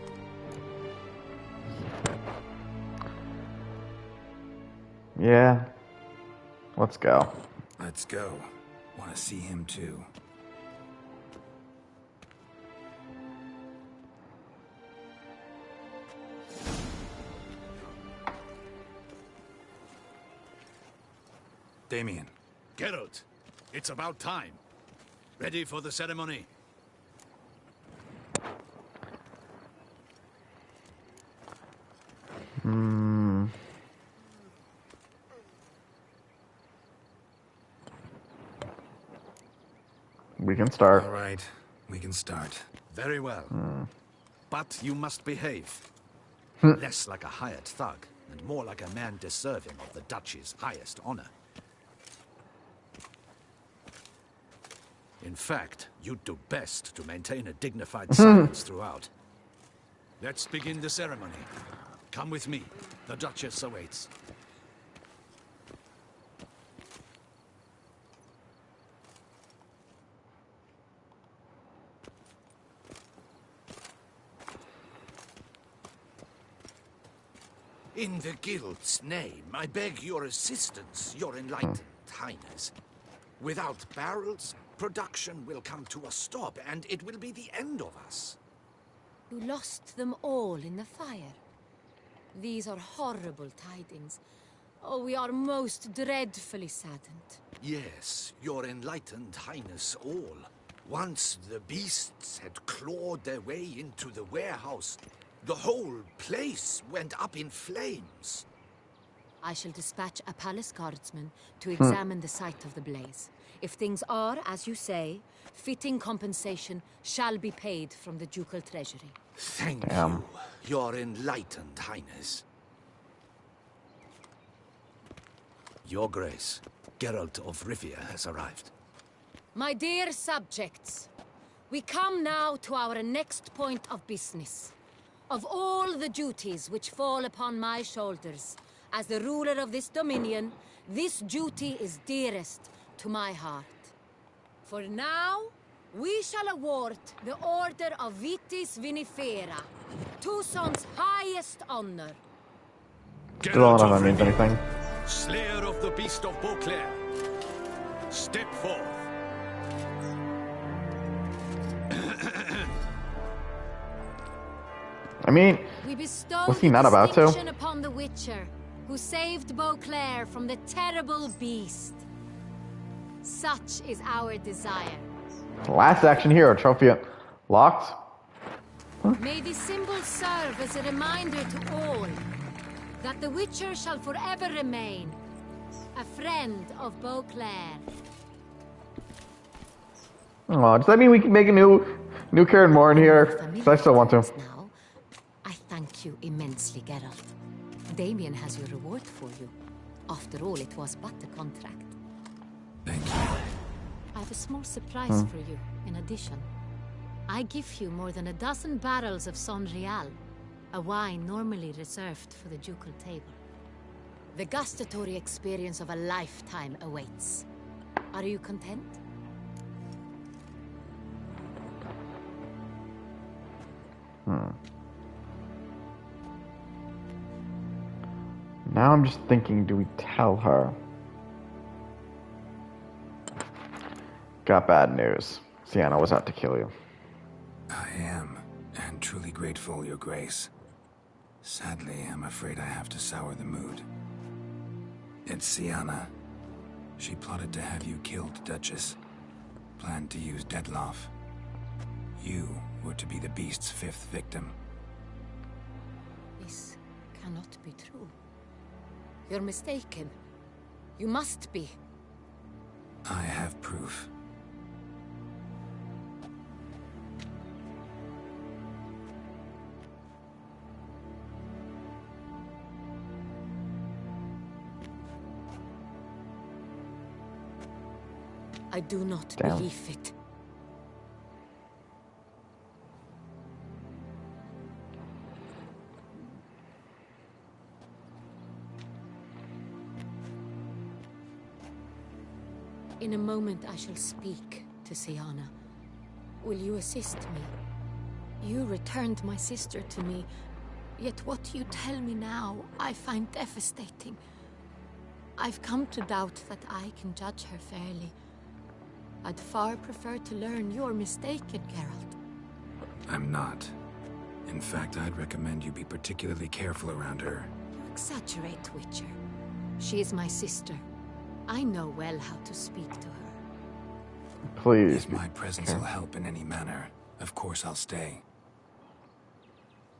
Yeah. Let's go. Let's go. Want to see him too. Damien. Geralt, it's about time. Ready for the ceremony? We can start. All right, we can start. Very well. But you must behave. Less like a hired thug, and more like a man deserving of the Duchy's highest honor. In fact, you'd do best to maintain a dignified silence throughout. Let's begin the ceremony. Come with me. The Duchess awaits. In the Guild's name, I beg your assistance, your enlightened highness. Without barrels, production will come to a stop, and it will be the end of us. You lost them all in the fire. These are horrible tidings. Oh, we are most dreadfully saddened. Yes, your enlightened highness all. Once the beasts had clawed their way into the warehouse, the whole place went up in flames. I shall dispatch a palace guardsman to examine the site of the blaze. If things are, as you say, fitting compensation shall be paid from the ducal treasury. Thank you, your enlightened highness. Your Grace, Geralt of Rivia has arrived. My dear subjects, we come now to our next point of business. Of all the duties which fall upon my shoulders, as the ruler of this dominion, this duty is dearest to my heart. For now, we shall award the Order of Vitis Vinifera, Tucson's highest honor. I don't know if that means anything. Slayer of the Beast of Beauclair, step forth. I mean, We bestow what's he not about to? distinction upon the Witcher, who saved Beauclair from the terrible beast. Such is our desire. Last action hero trophy locked. May this symbol serve as a reminder to all that the Witcher shall forever remain a friend of Beauclair. Oh, does that mean we can make a new Karen Moore in here? 'Cause I still want to. Now, I thank you immensely, Geralt. Damien has your reward for you. After all, it was but a contract. Thank you. I have a small surprise for you, in addition. I give you more than a dozen barrels of Son Real, a wine normally reserved for the ducal table. The gustatory experience of a lifetime awaits. Are you content? Now I'm just thinking, do we tell her? Got bad news. Sienna was out to kill you. I am, and truly grateful, Your Grace. Sadly, I'm afraid I have to sour the mood. It's Sienna. She plotted to have you killed, Duchess. Planned to use Detloff. You were to be the beast's 5th victim. This cannot be true. You're mistaken. You must be. I have proof. I do not Damn. believe it. In a moment I shall speak to Sienna. Will you assist me? You returned my sister to me, yet what you tell me now I find devastating. I've come to doubt that I can judge her fairly. I'd far prefer to learn you're mistaken, Geralt. I'm not. In fact, I'd recommend you be particularly careful around her. You exaggerate, Witcher. She is my sister. I know well how to speak to her. Please. If my presence will help in any manner, of course I'll stay.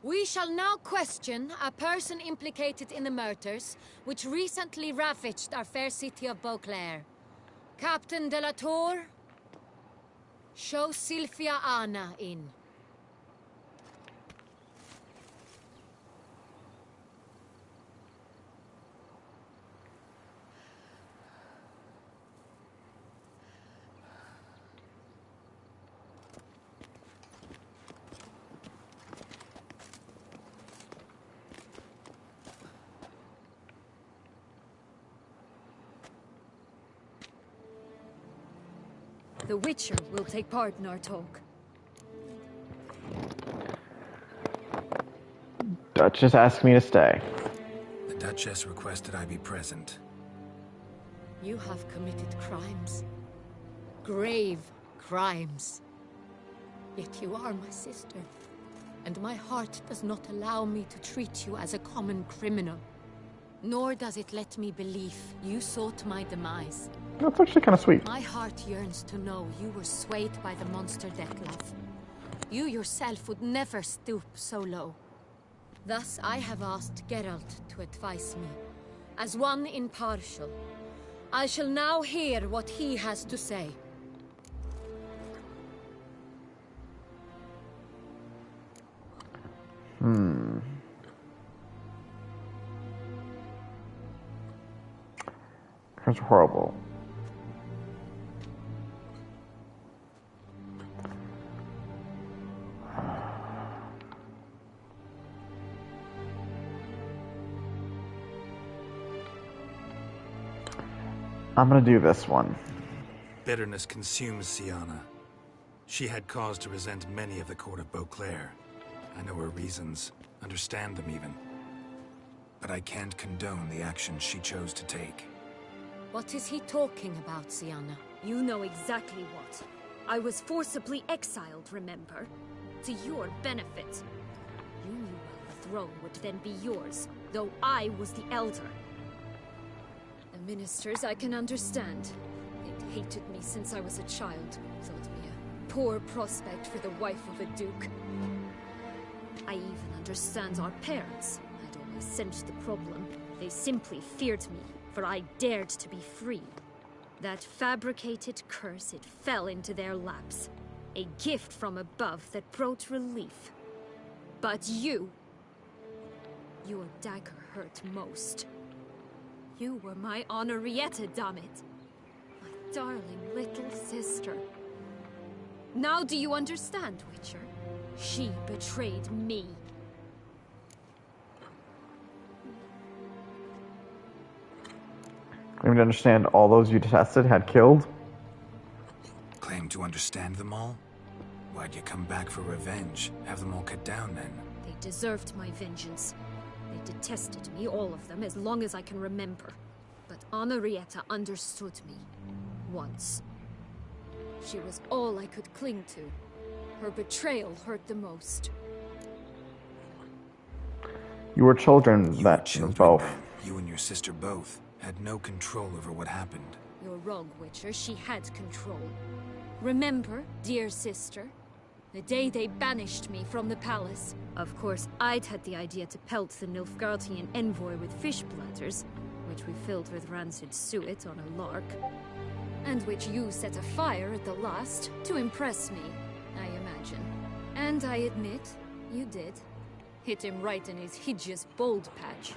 We shall now question a person implicated in the murders which recently ravaged our fair city of Beauclair. Captain de la Tour, show Sylvia Anna in. The Witcher will take part in our talk. Duchess asked me to stay. The Duchess requested I be present. You have committed crimes. Grave crimes. Yet you are my sister. And my heart does not allow me to treat you as a common criminal. Nor does it let me believe you sought my demise. That's actually kind of sweet. My heart yearns to know you were swayed by the monster Dettlaff. You yourself would never stoop so low. Thus, I have asked Geralt to advise me. As one impartial, I shall now hear what he has to say. It's horrible. I'm gonna do this one. Bitterness consumes Siana. She had cause to resent many of the court of Beauclair. I know her reasons, understand them even. But I can't condone the actions she chose to take. What is he talking about, Siana? You know exactly what. I was forcibly exiled, remember? To your benefit. You knew well the throne would then be yours, though I was the elder. The ministers I can understand. They'd hated me since I was a child. Thought me a poor prospect for the wife of a duke. I even understand our parents. I'd always sensed the problem. They simply feared me, for I dared to be free. That fabricated curse, it fell into their laps. A gift from above that brought relief. But you... your dagger hurt most. You were my Henrietta, damn it. My darling little sister. Now do you understand, Witcher? She betrayed me. Claim to understand all those you detested had killed? Claim to understand them all? Why'd you come back for revenge? Have them all cut down then? They deserved my vengeance. They detested me, all of them, as long as I can remember. But Henrietta understood me. Once. She was all I could cling to. Her betrayal hurt the most. You were children both. You and your sister both had no control over what happened. You're wrong, Witcher. She had control. Remember, dear sister? The day they banished me from the palace. Of course, I'd had the idea to pelt the Nilfgaardian envoy with fish platters, which we filled with rancid suet on a lark, and which you set afire at the last to impress me, I imagine. And I admit, you did. Hit him right in his hideous bald patch.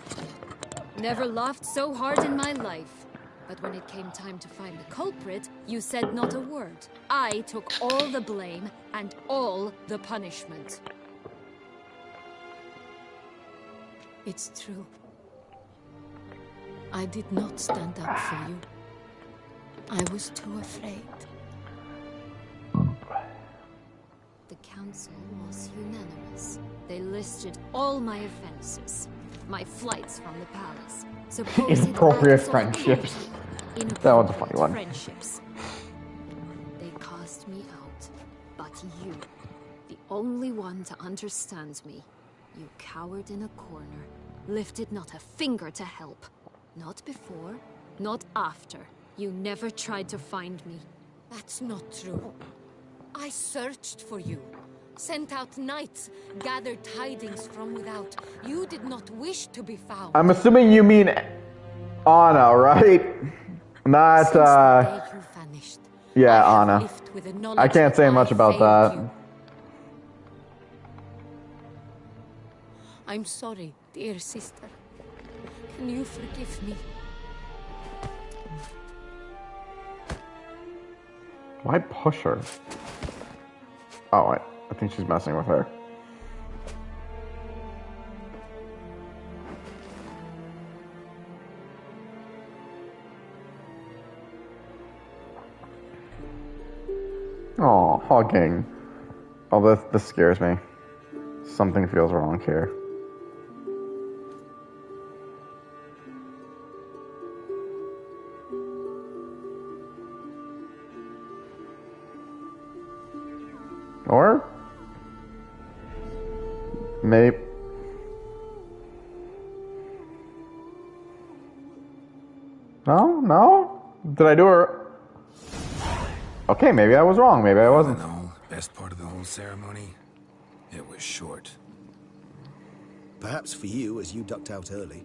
Never laughed so hard in my life. But when it came time to find the culprit, you said not a word. I took all the blame and all the punishment. It's true. I did not stand up for you. I was too afraid. The council was unanimous. They listed all my offenses. My flights from the palace. Inappropriate friendships. That one's a funny one. Friendships. They cast me out. But you, the only one to understand me, you cowered in a corner, lifted not a finger to help. Not before, not after. You never tried to find me. That's not true. I searched for you. Sent out knights, gathered tidings from without. You did not wish to be found. I'm assuming you mean Anna, right? Not, Since the day you vanished, yeah, I have Anna. lived with the knowledge I can't say that much I about failed that. you. I'm sorry, dear sister. Can you forgive me? Why push her? Oh, I think she's messing with her. Oh, hugging. Oh, this scares me. Something feels wrong here. Or maybe no. Did I do her? Okay, maybe I was wrong. Maybe I wasn't. No, best part of the whole ceremony, it was short. Perhaps for you, as you ducked out early.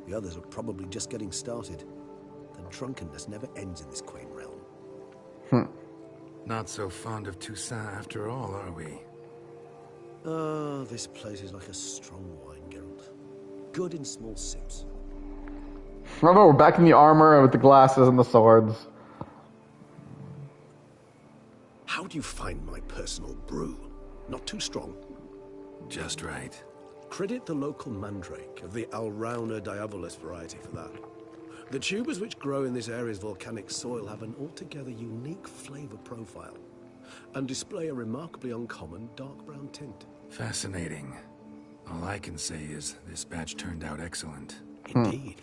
The others are probably just getting started. The drunkenness never ends in this quaint realm. Not so fond of Toussaint after all, are we? This place is like a strong wine, Geralt. Good in small sips. Oh no, we're back in the armor with the glasses and the swords. How do you find my personal brew? Not too strong? Just right. Credit the local mandrake of the Alrauna diabolus variety for that. The tubers which grow in this area's volcanic soil have an altogether unique flavor profile and display a remarkably uncommon dark brown tint. Fascinating. All I can say is this batch turned out excellent. Indeed.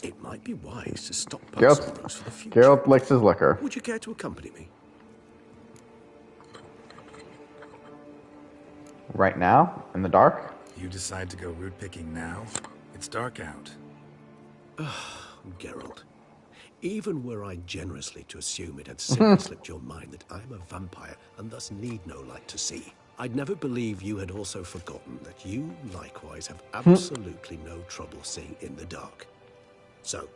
It might be wise to stockpile some brews for the future. Geralt likes his liquor. Would you care to accompany me? Right now? In the dark? You decide to go root picking now? It's dark out. Geralt, even were I generously to assume it had simply slipped your mind that I'm a vampire and thus need no light to see, I'd never believe you had also forgotten that you likewise have absolutely no trouble seeing in the dark. So,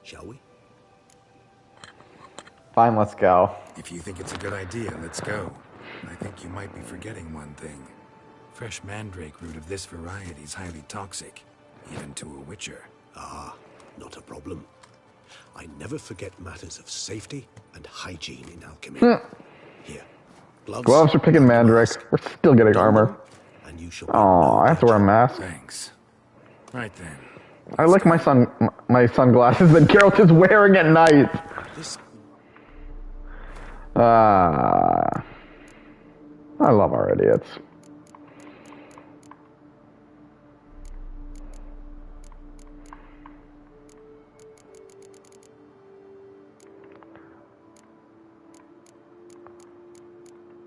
shall we? Fine, let's go. If you think it's a good idea, let's go. I think you might be forgetting one thing. Fresh mandrake root of this variety is highly toxic, even to a witcher. Ah, not a problem. I never forget matters of safety and hygiene in alchemy. Here, gloves for picking mandrake. We're still getting armor. And you shall Oh, I have to wear a mask. Thanks. Right then. I like my sunglasses that Geralt is wearing at night. I love our idiots.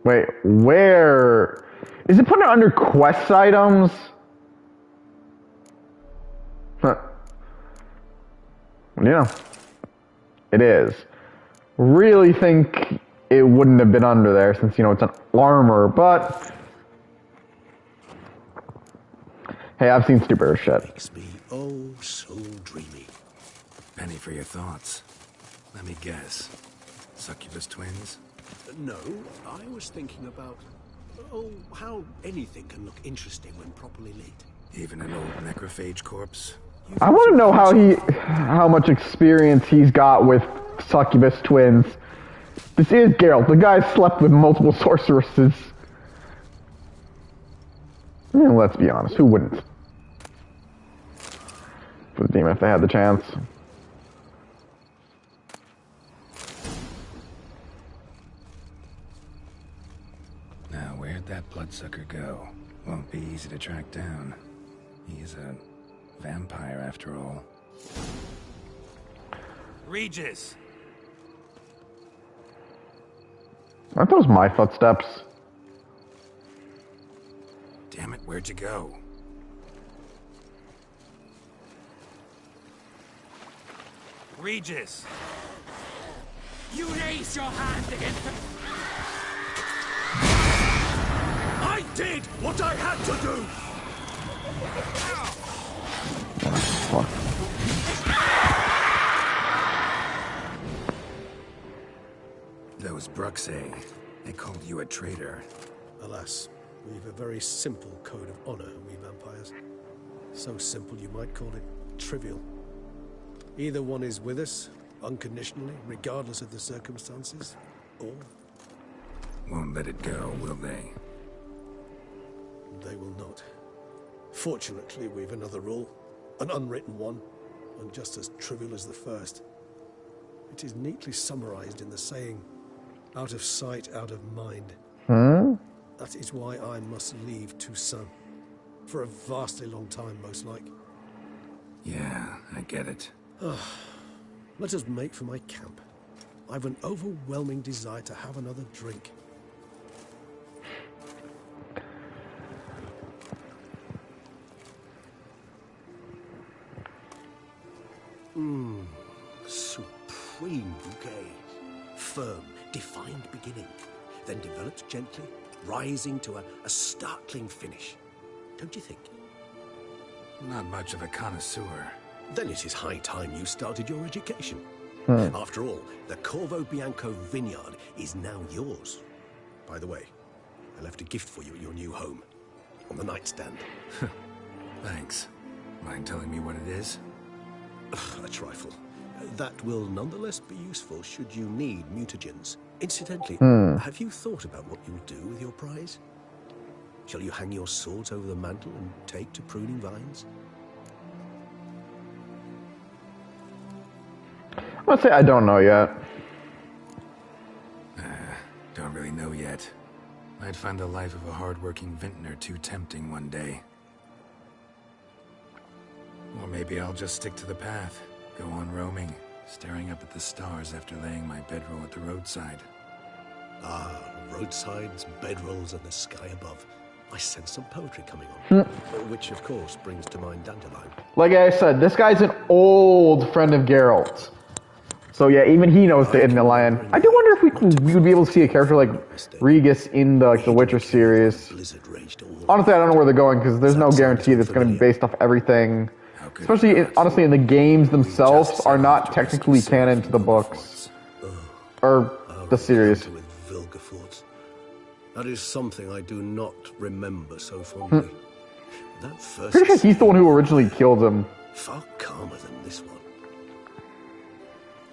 Wait, where? Is it putting it under quest items? Huh. You know, it is. Really think it wouldn't have been under there since, you know, it's an armor, but hey, I've seen stupider shit. Makes me oh so dreamy. Penny for your thoughts. Let me guess. Succubus twins? No, I was thinking about how anything can look interesting when properly lit. Even an old necrophage corpse? I want to know how much experience he's got with succubus twins. This is Geralt. The guy slept with multiple sorceresses. And let's be honest, who wouldn't? For the demon if they had the chance. Now, where'd that bloodsucker go? Won't be easy to track down. He's a vampire after all. Regis! Aren't those my footsteps? Damn it, where'd you go? Regis! You raise your hand against the... I did what I had to do! Those Bruxay, they called you a traitor. Alas, we've a very simple code of honor, we vampires. So simple you might call it trivial. Either one is with us, unconditionally, regardless of the circumstances, or... Won't let it go, will they? They will not. Fortunately, we've another rule, an unwritten one, and just as trivial as the first. It is neatly summarized in the saying, out of sight, out of mind. That is why I must leave Toussaint. For a vastly long time, most like. Yeah, I get it. Let us make for my camp. I've an overwhelming desire to have another drink. Supreme. between bouquets. Firm, defined beginning, then develops gently, rising to a startling finish. Don't you think? Not much of a connoisseur. Then it is high time you started your education. Hmm. After all, the Corvo Bianco vineyard is now yours. By the way, I left a gift for you at your new home. On the nightstand. Thanks. Mind telling me what it is? A trifle. That will nonetheless be useful should you need mutagens. Incidentally, have you thought about what you'll do with your prize? Shall you hang your swords over the mantle and take to pruning vines? I'm gonna say I don't know yet. Don't really know yet. Might find the life of a hard-working vintner too tempting one day. Or maybe I'll just stick to the path, go on roaming, staring up at the stars after laying my bedroll at the roadside. Ah, roadsides, bedrolls, and the sky above. I sense some poetry coming on. Which, of course, brings to mind Dandelion. Like I said, this guy's an old friend of Geralt's. So yeah, even he knows the Dandelion. I do wonder if we would be able to see a character like Regis in the Witcher series. Honestly, I don't know where they're going because there's no guarantee that it's going to be based off everything. Especially, honestly, in the games themselves are not technically canon to the books. Or the series. That is something I do not remember so fondly. That first Pretty sure he's the one who originally killed him. Far calmer than this one.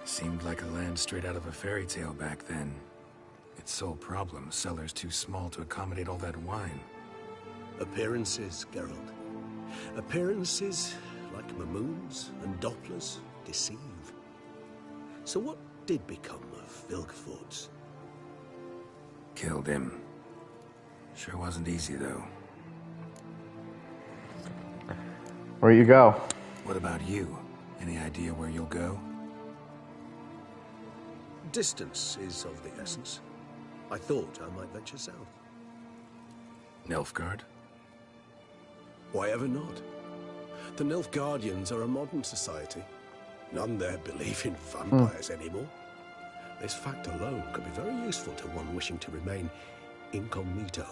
Seemed like a land straight out of a fairy tale back then. Its sole problem, cellars too small to accommodate all that wine. Appearances, Geralt. Appearances, like Mamoons and Dopplers, deceive. So what did become of Vilgefortz? Killed him. Sure wasn't easy, though. Where you go? What about you? Any idea where you'll go? Distance is of the essence. I thought I might venture south. Nilfgaard? Why ever not? The Nilfgaardians are a modern society. None there believe in vampires anymore. This fact alone could be very useful to one wishing to remain incognito.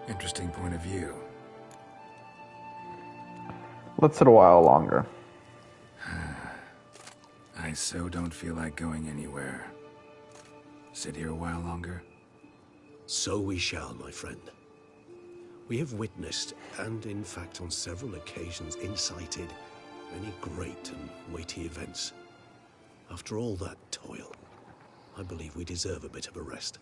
Interesting point of view. Let's sit a while longer. I so don't feel like going anywhere. Sit here a while longer? So we shall, my friend. We have witnessed, and in fact on several occasions incited, many great and weighty events. After all that toil, I believe we deserve a bit of a rest.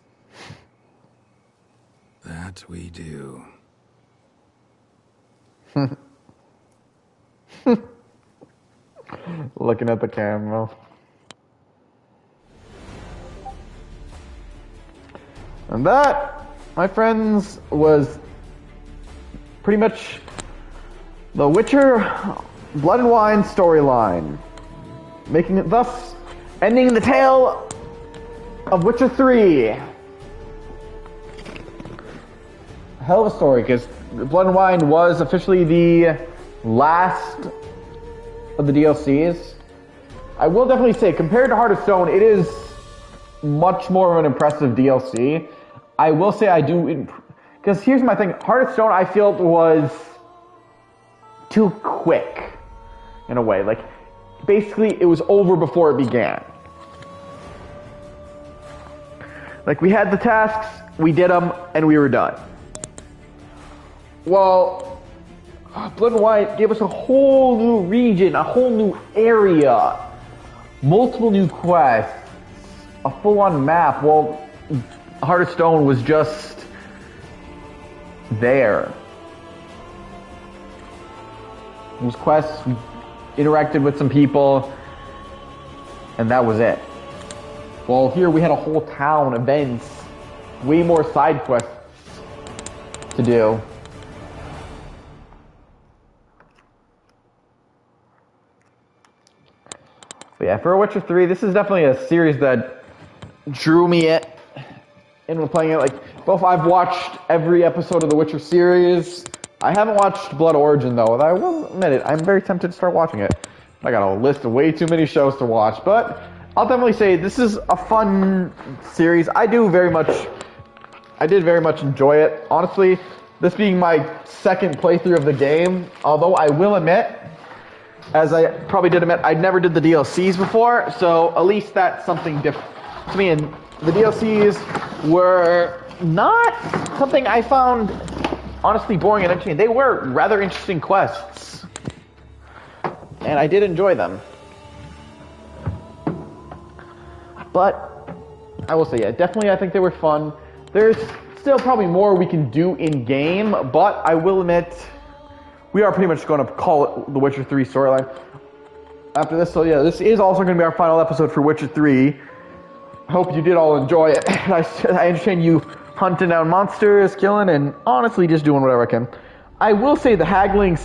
That we do. Looking at the camera. And that, my friends, was pretty much the Witcher Blood and Wine storyline. Making it thus ending the tale of Witcher 3. Hell of a story, because Blood and Wine was officially the last of the DLCs. I will definitely say, compared to Heart of Stone, it is much more of an impressive DLC. I will say I do, because here's my thing, Heart of Stone I feel was too quick, in a way. Like, basically it was over before it began. Like, we had the tasks, we did them, and we were done. Well, Blood and Wine gave us a whole new region, a whole new area, multiple new quests, a full-on map. Well, Heart of Stone was just there. It was quests, we interacted with some people, and that was it. Well, here we had a whole town, events, way more side quests to do. But yeah, for Witcher 3, this is definitely a series that drew me in playing it. Like, both I've watched every episode of the Witcher series. I haven't watched Blood Origin though, and I will admit it, I'm very tempted to start watching it. I got a list of way too many shows to watch, but I'll definitely say this is a fun series. I did very much enjoy it. Honestly, this being my second playthrough of the game, although I will admit, as I probably did admit, I never did the DLCs before, so at least that's something different to me. And the DLCs were not something I found honestly boring and entertaining. They were rather interesting quests, and I did enjoy them. But I will say, yeah, definitely I think they were fun. There's still probably more we can do in game, but I will admit we are pretty much going to call it the Witcher 3 storyline after this. So yeah, this is also going to be our final episode for Witcher 3. I hope you did all enjoy it. I entertain you hunting down monsters, killing, and honestly just doing whatever I can. I will say the haggling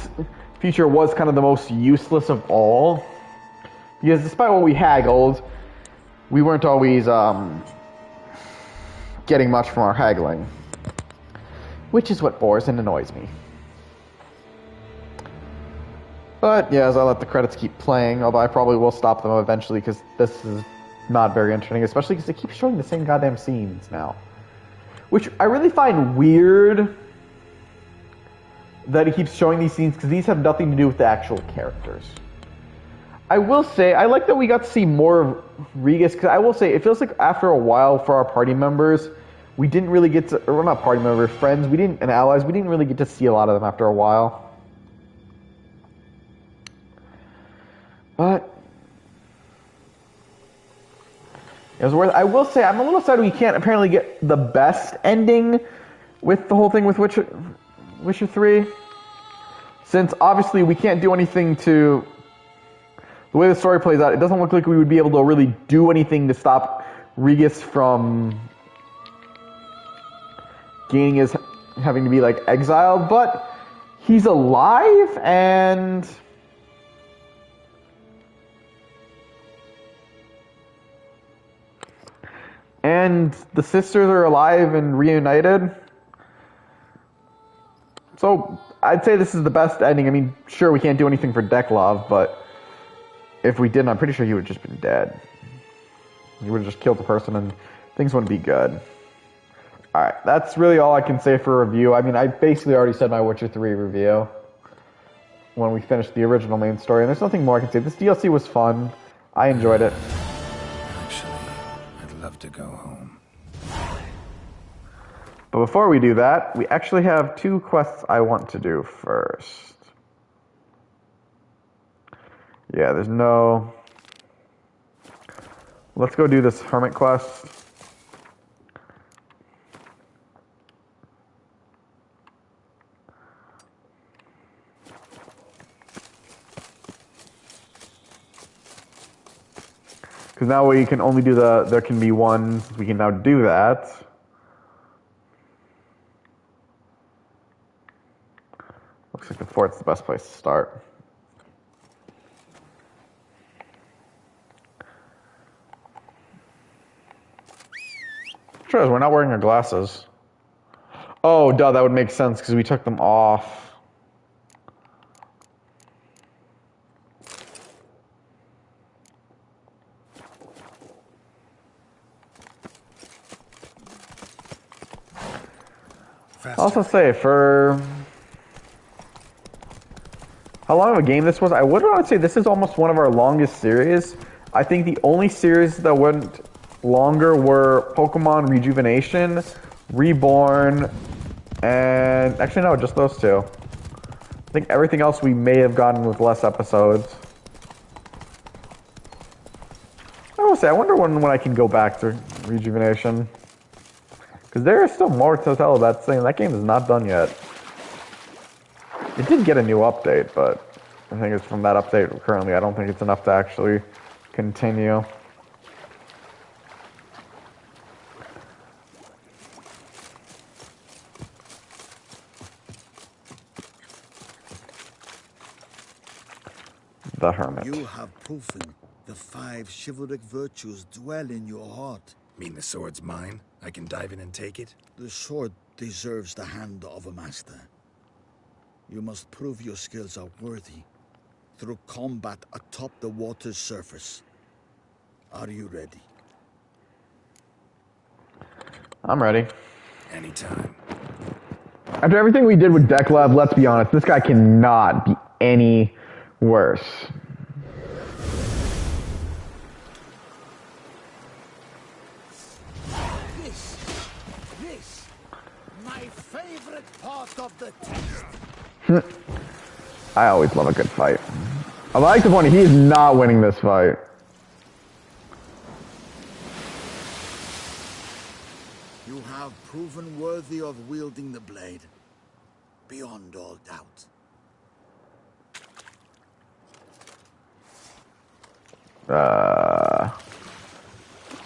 feature was kind of the most useless of all, because despite what we haggled, we weren't always getting much from our haggling, which is what bores and annoys me. But yeah, as I let the credits keep playing, although I probably will stop them eventually because this is not very entertaining, especially because they keep showing the same goddamn scenes now. Which I really find weird that he keeps showing these scenes because these have nothing to do with the actual characters. I will say, I like that we got to see more of Regis, because I will say, it feels like after a while for our party members, we didn't really get to, or not party members, friends, and allies, we didn't really get to see a lot of them after a while. But it was worth it. I will say, I'm a little sad we can't apparently get the best ending with the whole thing with Witcher 3. Since obviously we can't do anything to... The way the story plays out, it doesn't look like we would be able to really do anything to stop Regis from having to be like exiled, but he's alive, and the sisters are alive and reunited. So I'd say this is the best ending. I mean, sure, we can't do anything for Deklov, but if we did, I'm pretty sure he would have just been dead. He would have just killed the person and things wouldn't be good. Alright, that's really all I can say for a review. I mean, I basically already said my Witcher 3 review when we finished the original main story, and there's nothing more I can say. This DLC was fun. I enjoyed it. Actually, I'd love to go home. But before we do that, we actually have 2 quests I want to do first. Yeah, there's no... Let's go do this hermit quest. Because now we can only do there can be one, we can now do that. Looks like the fort's the best place to start. Sure, we're not wearing our glasses. Oh, duh, that would make sense because we took them off. I'll also say, for how long of a game this was, I would say this is almost one of our longest series. I think the only series that went longer were Pokemon Rejuvenation, Reborn, and actually no, just those 2. I think everything else we may have gotten with less episodes. I will say, I wonder when I can go back to Rejuvenation. Because there is still more to tell about thing. That game is not done yet. It did get a new update, but I think it's from that update currently. I don't think it's enough to actually continue. The Hermit. You have proven the 5 chivalric virtues dwell in your heart. Mean the sword's mine? I can dive in and take it? The sword deserves the hand of a master. You must prove your skills are worthy. through combat atop the water's surface. Are you ready? I'm ready. Anytime. After everything we did with Deklev, let's be honest, this guy cannot be any worse. This, my favorite part of the text. I always love a good fight. I like the point he is not winning this fight. You have proven worthy of wielding the blade, beyond all doubt.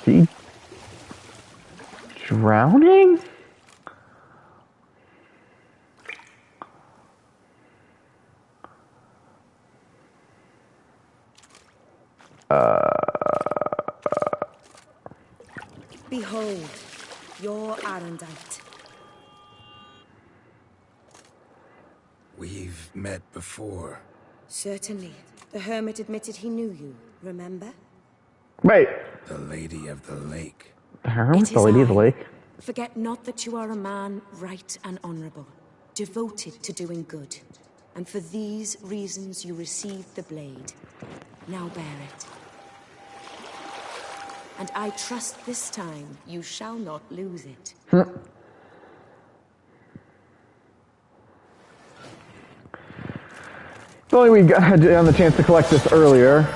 He drowning? Behold, your Arendite. We've met before. Certainly. The hermit admitted he knew you, remember? Wait. The Lady of the Lake. The hermit? The Lady of the Lake? Forget not that you are a man right and honorable, devoted to doing good. And for these reasons you received the blade. Now bear it. And I trust this time you shall not lose it. If only we had the chance to collect this earlier.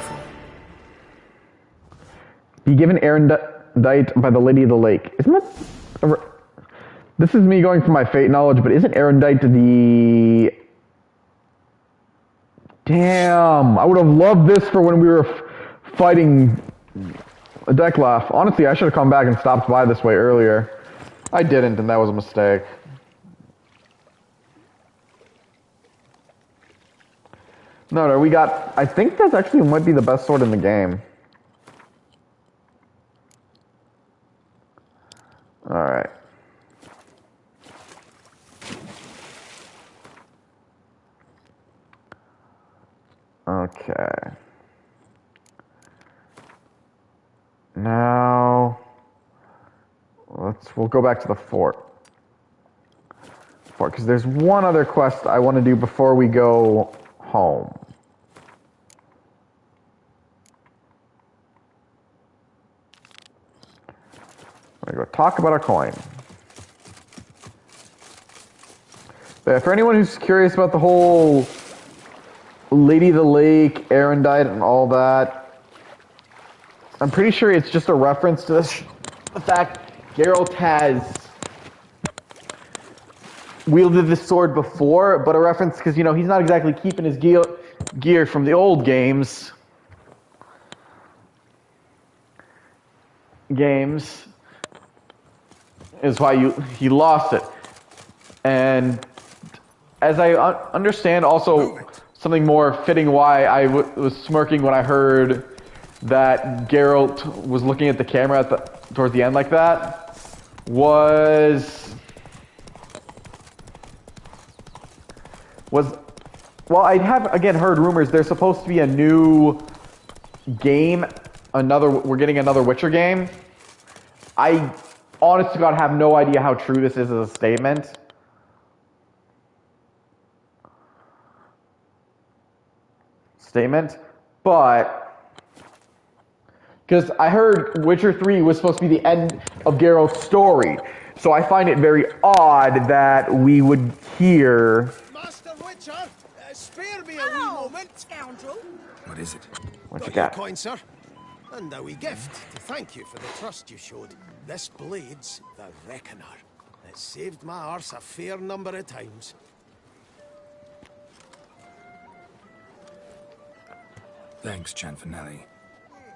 Be given Erendite by the Lady of the Lake. Isn't that... This is me going from my fate knowledge, but isn't Erendite the... Damn! I would have loved this for when we were fighting a Deklev. Honestly, I should have come back and stopped by this way earlier. I didn't, and that was a mistake. No, we got... I think that's actually might be the best sword in the game. Alright. Okay. Now... We'll go back to the fort. Because there's one other quest I want to do before we go home. I'm going to go talk about our coin. But for anyone who's curious about the whole Lady of the Lake, Erendite, and all that, I'm pretty sure it's just a reference to this, the fact Geralt has wielded this sword before, but a reference because, you know, he's not exactly keeping his gear from the old games. Is why he lost it. And as I understand, also something more fitting why I was smirking when I heard that Geralt was looking at the camera towards the end like that was well, I have again heard rumors there's supposed to be a new game, we're getting another Witcher game. I honest to God have no idea how true this is as a statement. But because I heard Witcher 3 was supposed to be the end of Geralt's story, so I find it very odd that we would hear. Master Witcher, spare me a wee moment, scoundrel. What is it? What you Your got? coin, sir, and a wee gift to thank you for the trust you showed. This blade's the Reckoner. It saved my arse a fair number of times. Thanks, Cianfanelli.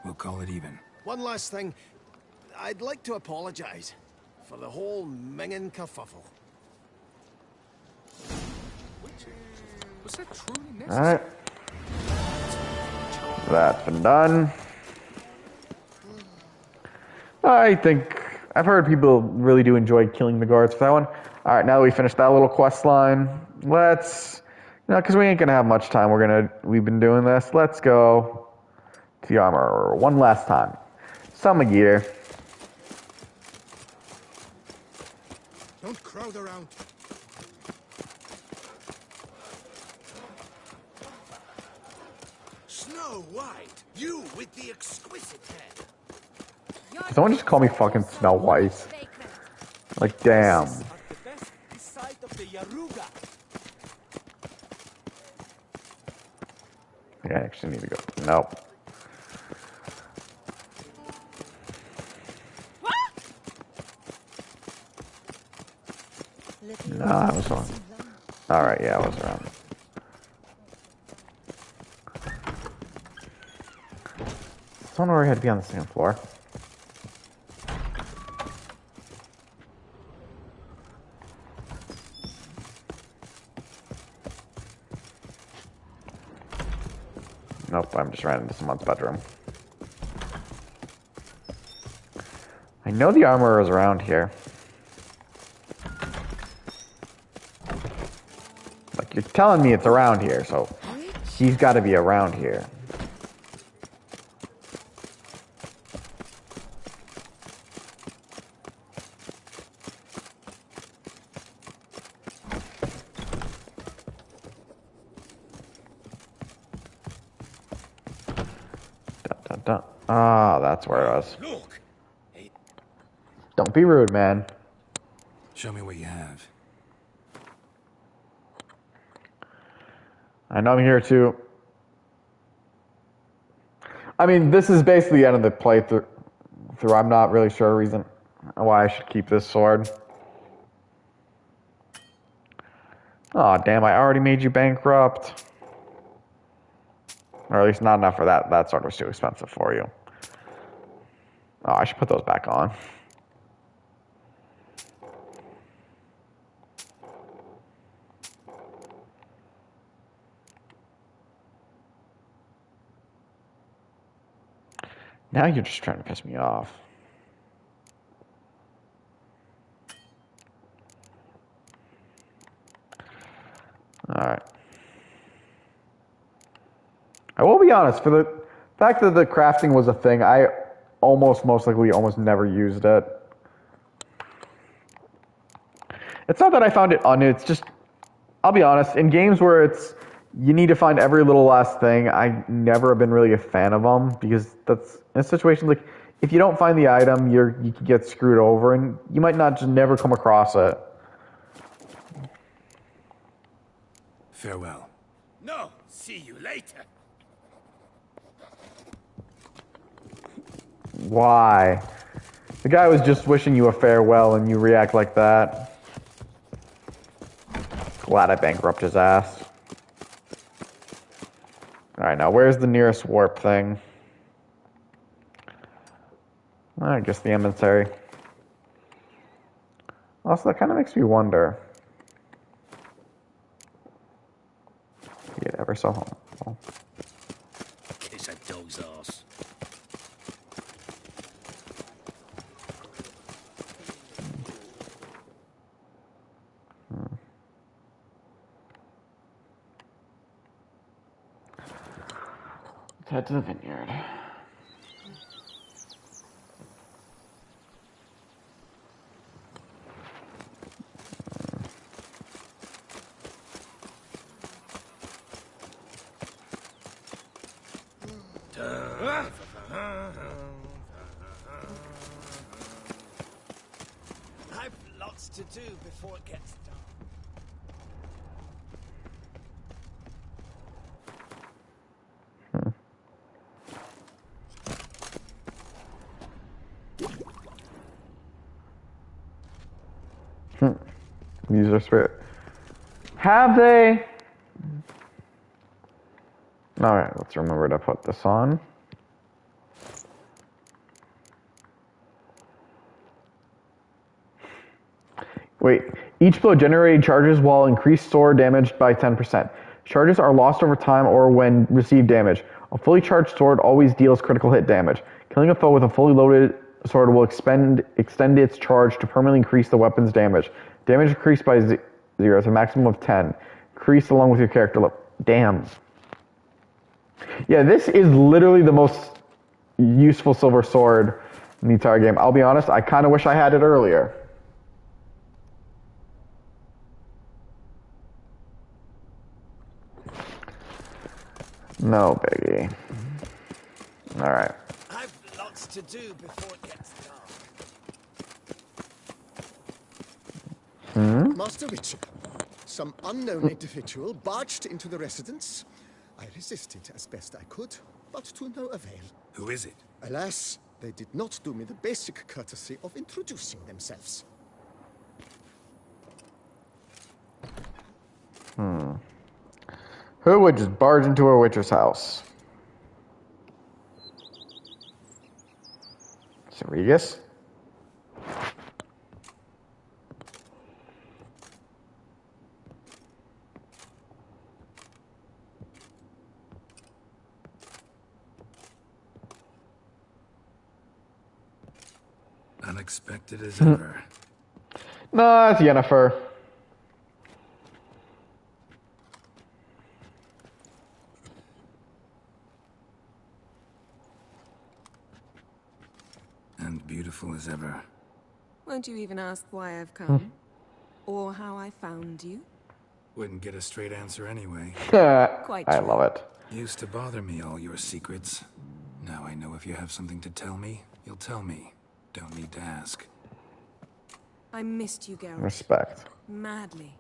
We'll call it even. One last thing. I'd like to apologize for the whole minging kerfuffle. Was that truly All necessary? right. That's been done. I think I've heard people really do enjoy killing the guards for that one. All right, now that we finished that little quest line, let's No, because we ain't gonna have much time. We've been doing this. Let's go to the armor one last time. Summer gear. Don't crowd around. Snow White, you with the exquisite head. Can someone just call me fucking Snow White? Like, damn. I actually need to go. Nope. No, I was wrong. Alright, yeah, I was around. Someone already had to be on the second floor. Nope, I'm just ran into someone's bedroom. I know the armorer is around here. Like, you're telling me it's around here, so he's got to be around here. Ah, that's where it was. Look. Don't be rude, man. Show me what you have. I know I'm here too. I mean, this is basically the end of the playthrough. I'm not really sure a reason why I should keep this sword. Oh, damn, I already made you bankrupt. Or at least not enough for that. That sword was too expensive for you. Oh, I should put those back on. Now you're just trying to piss me off. Alright. I will be honest, for the fact that the crafting was a thing, I most likely never used it. It's not that I found it it's just, I'll be honest, in games where you need to find every little last thing, I never have been really a fan of them, because that's, in situations like, if you don't find the item, you can get screwed over, and you might not just never come across it. Farewell. No, see you later. Why? The guy was just wishing you a farewell and you react like that. Glad I bankrupt his ass. Alright, now where's the nearest warp thing? I guess the emissary. Also, that kind of makes me wonder. Get ever so home. Kiss a dog's ass. Let's head to the vineyard. I've lots to do before it gets dark. User spirit. Have they? Alright, let's remember to put this on. Wait, each blow generated charges while increased sword damaged by 10%. Charges are lost over time or when received damage. A fully charged sword always deals critical hit damage. Killing a foe with a fully loaded sword will extend its charge to permanently increase the weapon's damage. Damage increased by 0 to a maximum of 10. Crease along with your character look. Damn. Yeah, this is literally the most useful silver sword in the entire game. I'll be honest, I kind of wish I had it earlier. No biggie. Alright. I've lots to do before it gets dark. Master Richard, some unknown individual barged into the residence. I resisted as best I could, but to no avail. Who is it? Alas, they did not do me the basic courtesy of introducing themselves. Who would just barge into a witcher's house? Regis? Unexpected as ever. No, it's Yennefer. And beautiful as ever. Won't you even ask why I've come? Or how I found you? Wouldn't get a straight answer anyway. Quite I true. love it. Used to bother me, all your secrets. Now I know if you have something to tell me, you'll tell me. Don't need to ask. I missed you, Geralt. Respect. Madly.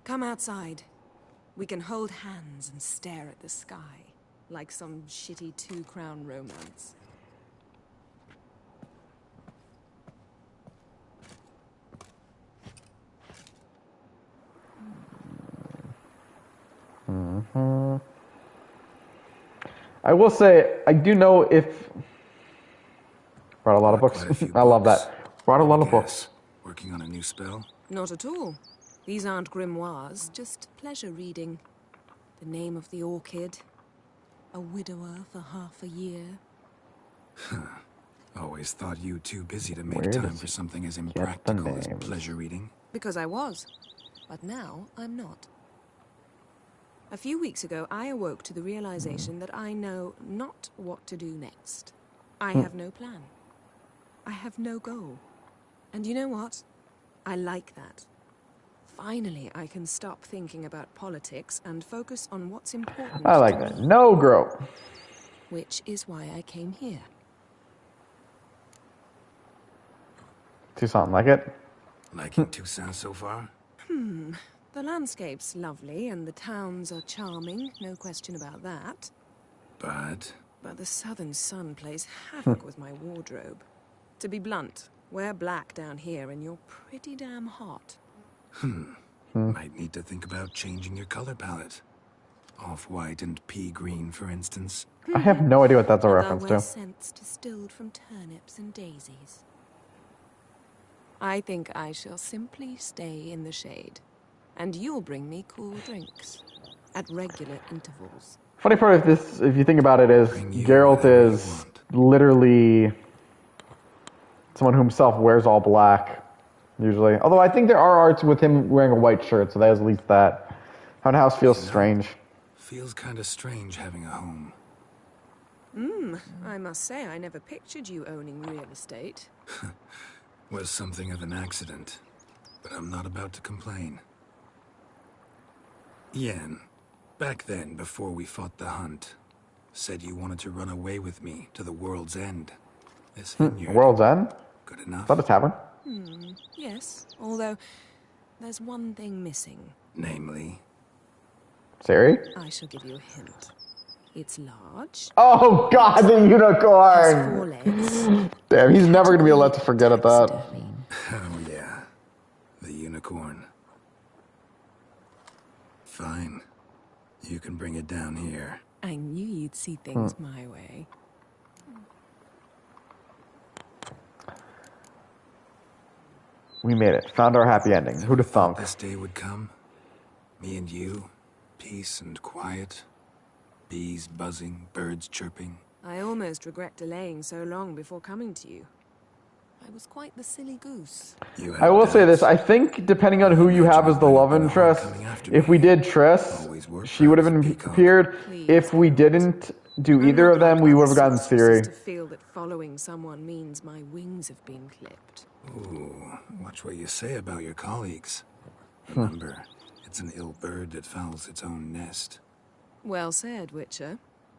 Come outside. We can hold hands and stare at the sky, like some shitty two-crown romance. I will say, I do know if... Brought a lot of books. I love that. Brought a lot of books. Working on a new spell? Not at all. These aren't grimoires, just pleasure reading. The name of the orchid. A widower for half a year. Always thought you too busy to make Where time does for something as he get impractical the as names? pleasure reading. Because I was. But now, I'm not. A few weeks ago, I awoke to the realization that I know not what to do next. I have no plan. I have no goal. And you know what? I like that. Finally, I can stop thinking about politics and focus on what's important. I like that. No growth. Which is why I came here. Toussaint, like it? Liking Toussaint so far? The landscape's lovely and the towns are charming, no question about that. But But the southern sun plays havoc with my wardrobe. To be blunt, wear black down here and you're pretty damn hot. Might need to think about changing your color palette. Off-white and pea green, for instance. I have no idea what that's a And reference I'll to. wear scents distilled from turnips and daisies. I think I shall simply stay in the shade. And you'll bring me cool drinks. At regular intervals. Funny part of this, if you think about it, is Geralt is literally someone who himself wears all black, usually. Although I think there are arts with him wearing a white shirt, so that is at least that. Haunted House feels strange. Feels kinda strange having a home. I must say I never pictured you owning real estate. Was something of an accident. But I'm not about to complain. Yen, back then, before we fought the hunt, said you wanted to run away with me to the world's end. This vineyard. World's End? Good enough. Is that a tavern? Yes, although there's one thing missing. Namely, Siri? I shall give you a hint. It's large. Oh god, the Has unicorn! 4 legs. Damn, he's never gonna be allowed to forget at that. oh yeah, the unicorn. Fine. You can bring it down here. I knew you'd see things my way. We made it. Found our happy ending. Who'd have thunk? This day would come. Me and you, peace and quiet. Bees buzzing, birds chirping. I almost regret delaying so long before coming to you. I was quite the silly goose. I will say this. I think depending on who you have as the love interest, if we did Triss, she would have appeared. If we didn't do either of them, we would have gotten Ciri. To feel that following someone means my wings have been clipped. Ooh, watch what you say about your colleagues. Remember, it's an ill bird that fouls its own nest. Well said, Witcher.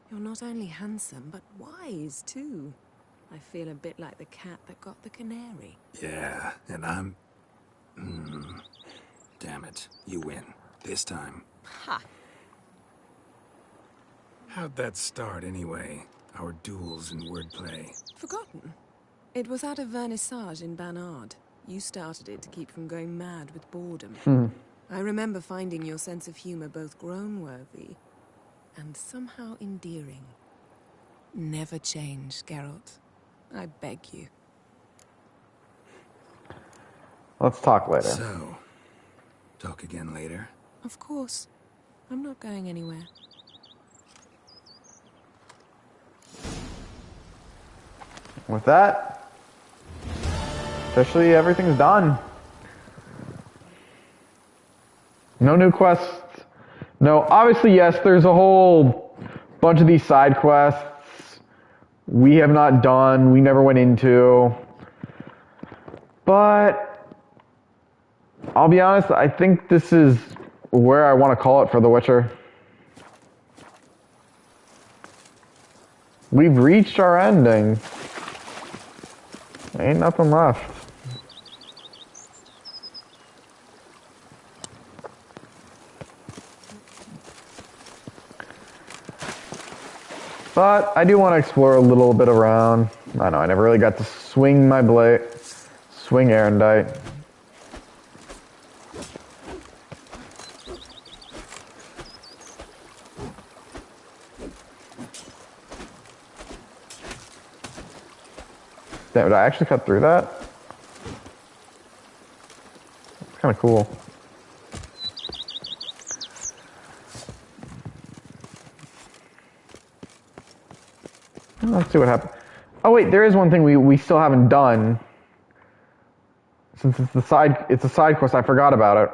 You're not only handsome, but wise, too. I feel a bit like the cat that got the canary. Yeah, and I'm... Damn it, you win. This time. Ha! How'd that start, anyway? Our duels and wordplay. Forgotten. It was at a vernissage in Banard. You started it to keep from going mad with boredom. I remember finding your sense of humor both groan-worthy and somehow endearing. Never change, Geralt. I beg you. Let's talk later. So, talk again later? Of course. I'm not going anywhere. With that, officially everything's done. No new quests. No, obviously, yes, there's a whole bunch of these side quests we have not done, we never went into. But I'll be honest, I think this is where I want to call it for The Witcher. We've reached our ending. Ain't nothing left. But I do want to explore a little bit around. I know, I never really got to swing my blade. Swing Erendite. Damn, did I actually cut through that? It's kind of cool. Let's see what happens. Oh wait, there is one thing we still haven't done. Since it's a side quest, I forgot about it.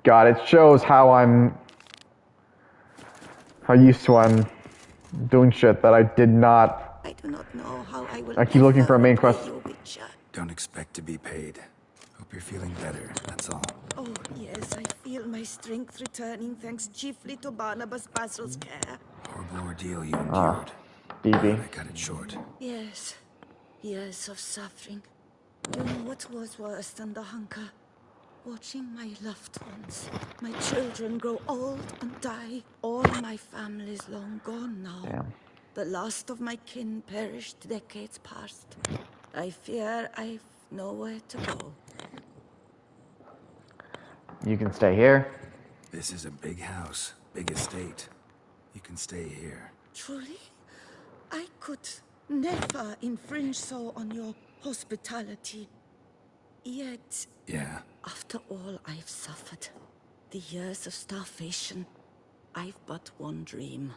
God, it shows how used to I'm doing shit that I did not. I do not know how I will. I keep looking for a main quest. Don't expect to be paid. Hope you're feeling better, that's all. Oh, yes, I feel my strength returning thanks chiefly to Barnabas Basil's care. Horrible ordeal you endured. BB. I cut it short. Yes, years of suffering. You know what was worse than the hunger? Watching my loved ones, my children grow old and die. All my family's long gone now. Damn. The last of my kin perished decades past. I fear I've nowhere to go. You can stay here. This is a big house, big estate. You can stay here. Truly? I could never infringe so on your hospitality. Yet... Yeah? After all I've suffered, the years of starvation, I've but one dream.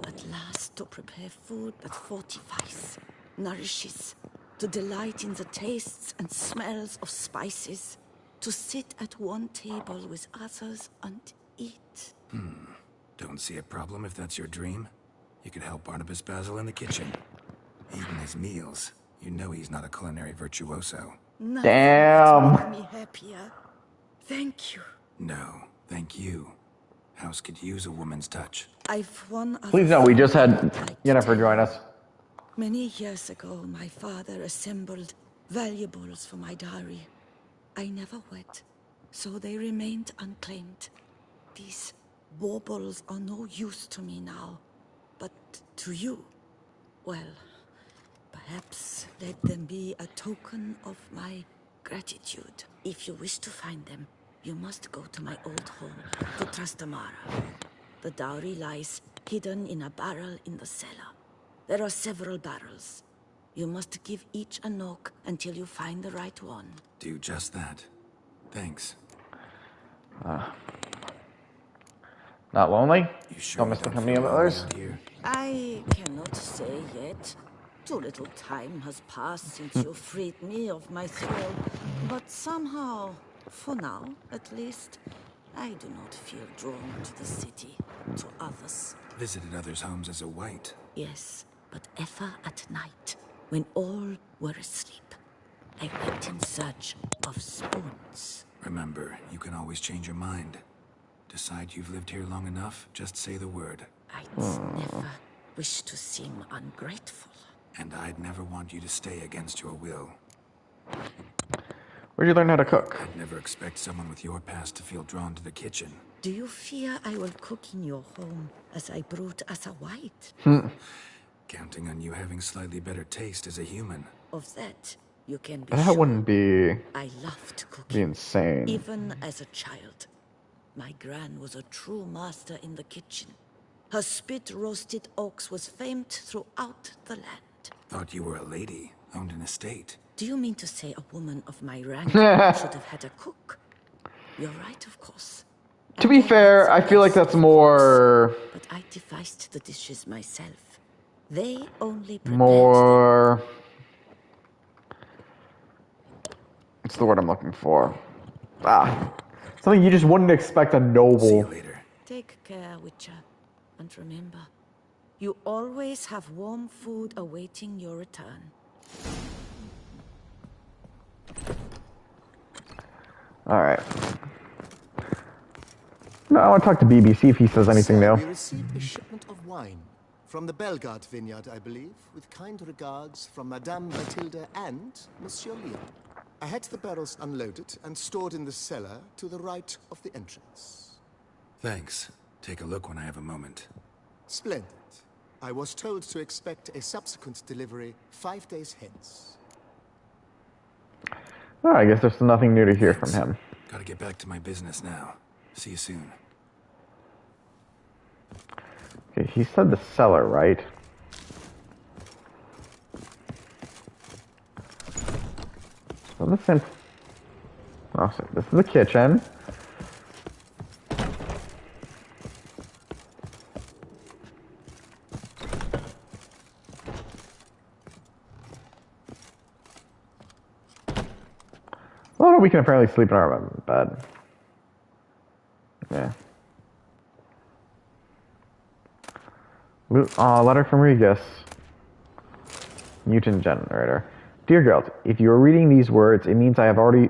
At last to prepare food that fortifies, nourishes, to delight in the tastes and smells of spices, to sit at one table with others and eat. Don't see a problem if that's your dream. You could help Barnabas Basil in the kitchen. Even his meals. You know he's not a culinary virtuoso. Damn. Nothing makes me happier. Thank you. No, thank you. House could use a woman's touch. I've won. Please no, we just had Yennefer join us. Many years ago, my father assembled valuables for my dowry. I never wed, so they remained unclaimed. These baubles are no use to me now, but to you, well, perhaps let them be a token of my gratitude. If you wish to find them, you must go to my old home, to Trastamara. The dowry lies hidden in a barrel in the cellar. There are several barrels. You must give each a knock until you find the right one. Do just that. Thanks. Not lonely? You sure Don't miss the company of others? I cannot say yet. Too little time has passed since you freed me of my thrall, but somehow, for now at least, I do not feel drawn to the city, to others. Visited others' homes as a white. Yes, but ever at night, when all were asleep, I went in search of spoons. Remember, you can always change your mind. Decide you've lived here long enough, just say the word. I'd never wish to seem ungrateful. And I'd never want you to stay against your will. Where'd you learn how to cook? I'd never expect someone with your past to feel drawn to the kitchen. Do you fear I will cook in your home as I brewed as a white? Counting on you having slightly better taste as a human. Of that, you can be That sure. wouldn't be... I loved cooking. Be insane. Even as a child. My gran was a true master in the kitchen. Her spit-roasted oaks was famed throughout the land. Thought you were a lady, owned an estate. Do you mean to say a woman of my rank should have had a cook? You're right, of course. To be fair, I feel like that's more... But I devised the dishes myself. They only prepared more... What's the word I'm looking for? Something you just wouldn't expect a noble. See you later. Take care, Witcher. And remember, you always have warm food awaiting your return. Alright. No, I want to talk to BB, see if he says anything new. We received a shipment of wine from the Belgard vineyard, I believe, with kind regards from Madame Matilda and Monsieur Leon. I had the barrels unloaded and stored in the cellar to the right of the entrance. Thanks. Take a look when I have a moment. Splendid. I was told to expect a subsequent delivery 5 days hence. Oh, I guess there's nothing new to hear from him. Gotta get back to my business now. See you soon. Okay, he said the cellar, right? So this is... Oh, so this is the kitchen. Oh, we can apparently sleep in our bed. Yeah. Letter from Regis. Mutant generator. Dear Geralt, if you are reading these words, it means I am already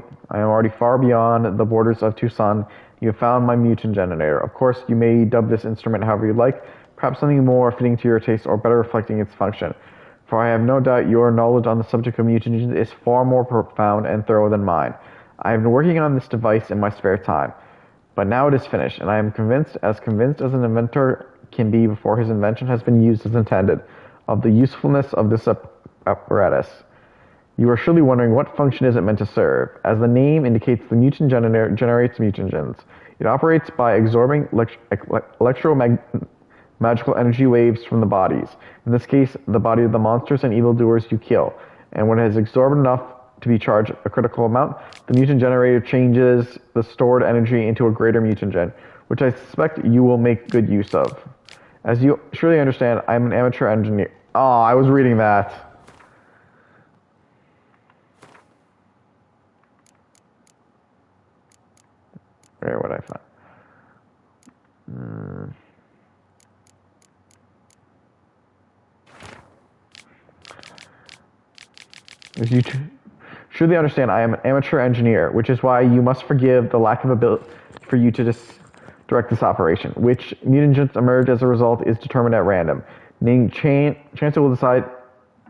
far beyond the borders of Tucson. You have found my mutant generator. Of course, you may dub this instrument however you like, perhaps something more fitting to your taste or better reflecting its function. For I have no doubt your knowledge on the subject of mutagens is far more profound and thorough than mine. I have been working on this device in my spare time, but now it is finished, and I am convinced as an inventor can be before his invention has been used as intended, of the usefulness of this apparatus. You are surely wondering what function is it meant to serve. As the name indicates, the mutant generator generates mutagens. It operates by absorbing electromagical energy waves from the bodies. In this case, the body of the monsters and evildoers you kill. And when it has absorbed enough to be charged a critical amount, the mutant generator changes the stored energy into a greater mutagen, which I suspect you will make good use of. As you surely understand, I am an amateur engineer. Oh, I was reading that. Where would I find? As you surely understand, I am an amateur engineer, which is why you must forgive the lack of ability for you to direct this operation. Which mutagens emerge as a result is determined at random. Chance will decide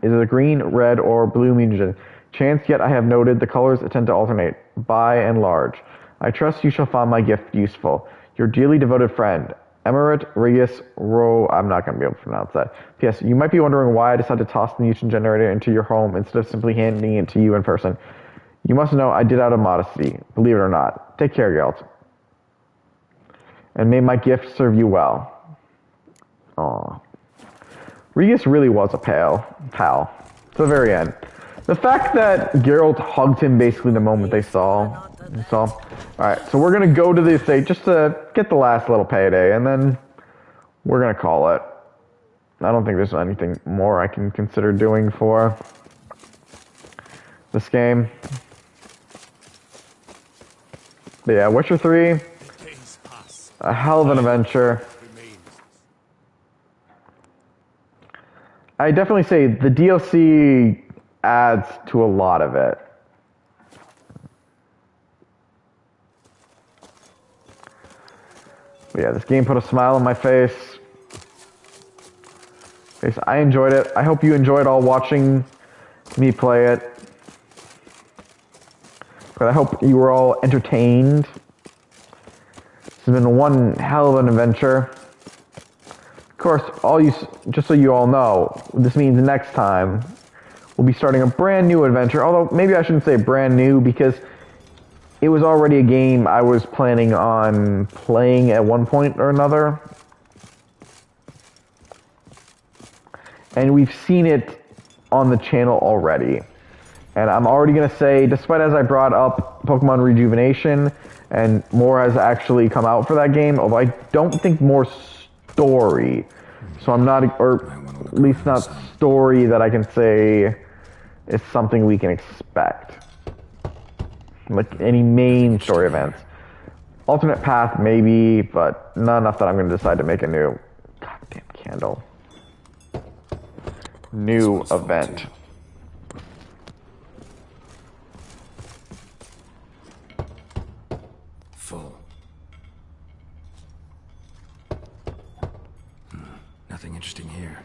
is it a green, red, or blue mutagen. Chance, yet I have noted the colors tend to alternate, by and large. I trust you shall find my gift useful. Your dearly devoted friend, Emerit Regis Ro... I'm not going to be able to pronounce that. P.S. You might be wondering why I decided to toss the mutant generator into your home instead of simply handing it to you in person. You must know I did out of modesty, believe it or not. Take care, Geralt. And may my gift serve you well. Aww. Regis really was a pal. To the very end. The fact that Geralt hugged him basically the moment they saw. Alright, so we're going to go to the estate just to get the last little payday, and then we're going to call it. I don't think there's anything more I can consider doing for this game. But yeah, Witcher 3, a hell of an adventure. I definitely say the DLC adds to a lot of it. But yeah, this game put a smile on my face. I enjoyed it. I hope you enjoyed all watching me play it. But I hope you were all entertained. This has been one hell of an adventure. Of course, just so you all know, this means next time we'll be starting a brand new adventure. Although maybe I shouldn't say brand new because it was already a game I was planning on playing at one point or another. And we've seen it on the channel already. And I'm already going to say, despite as I brought up Pokemon Rejuvenation, and more has actually come out for that game, although I don't think more story. So I'm not, or at least not story that I can say is something we can expect. Like any main story events. Alternate path, maybe, but not enough that I'm going to decide to make a new, goddamn candle, new event. Full. Nothing interesting here.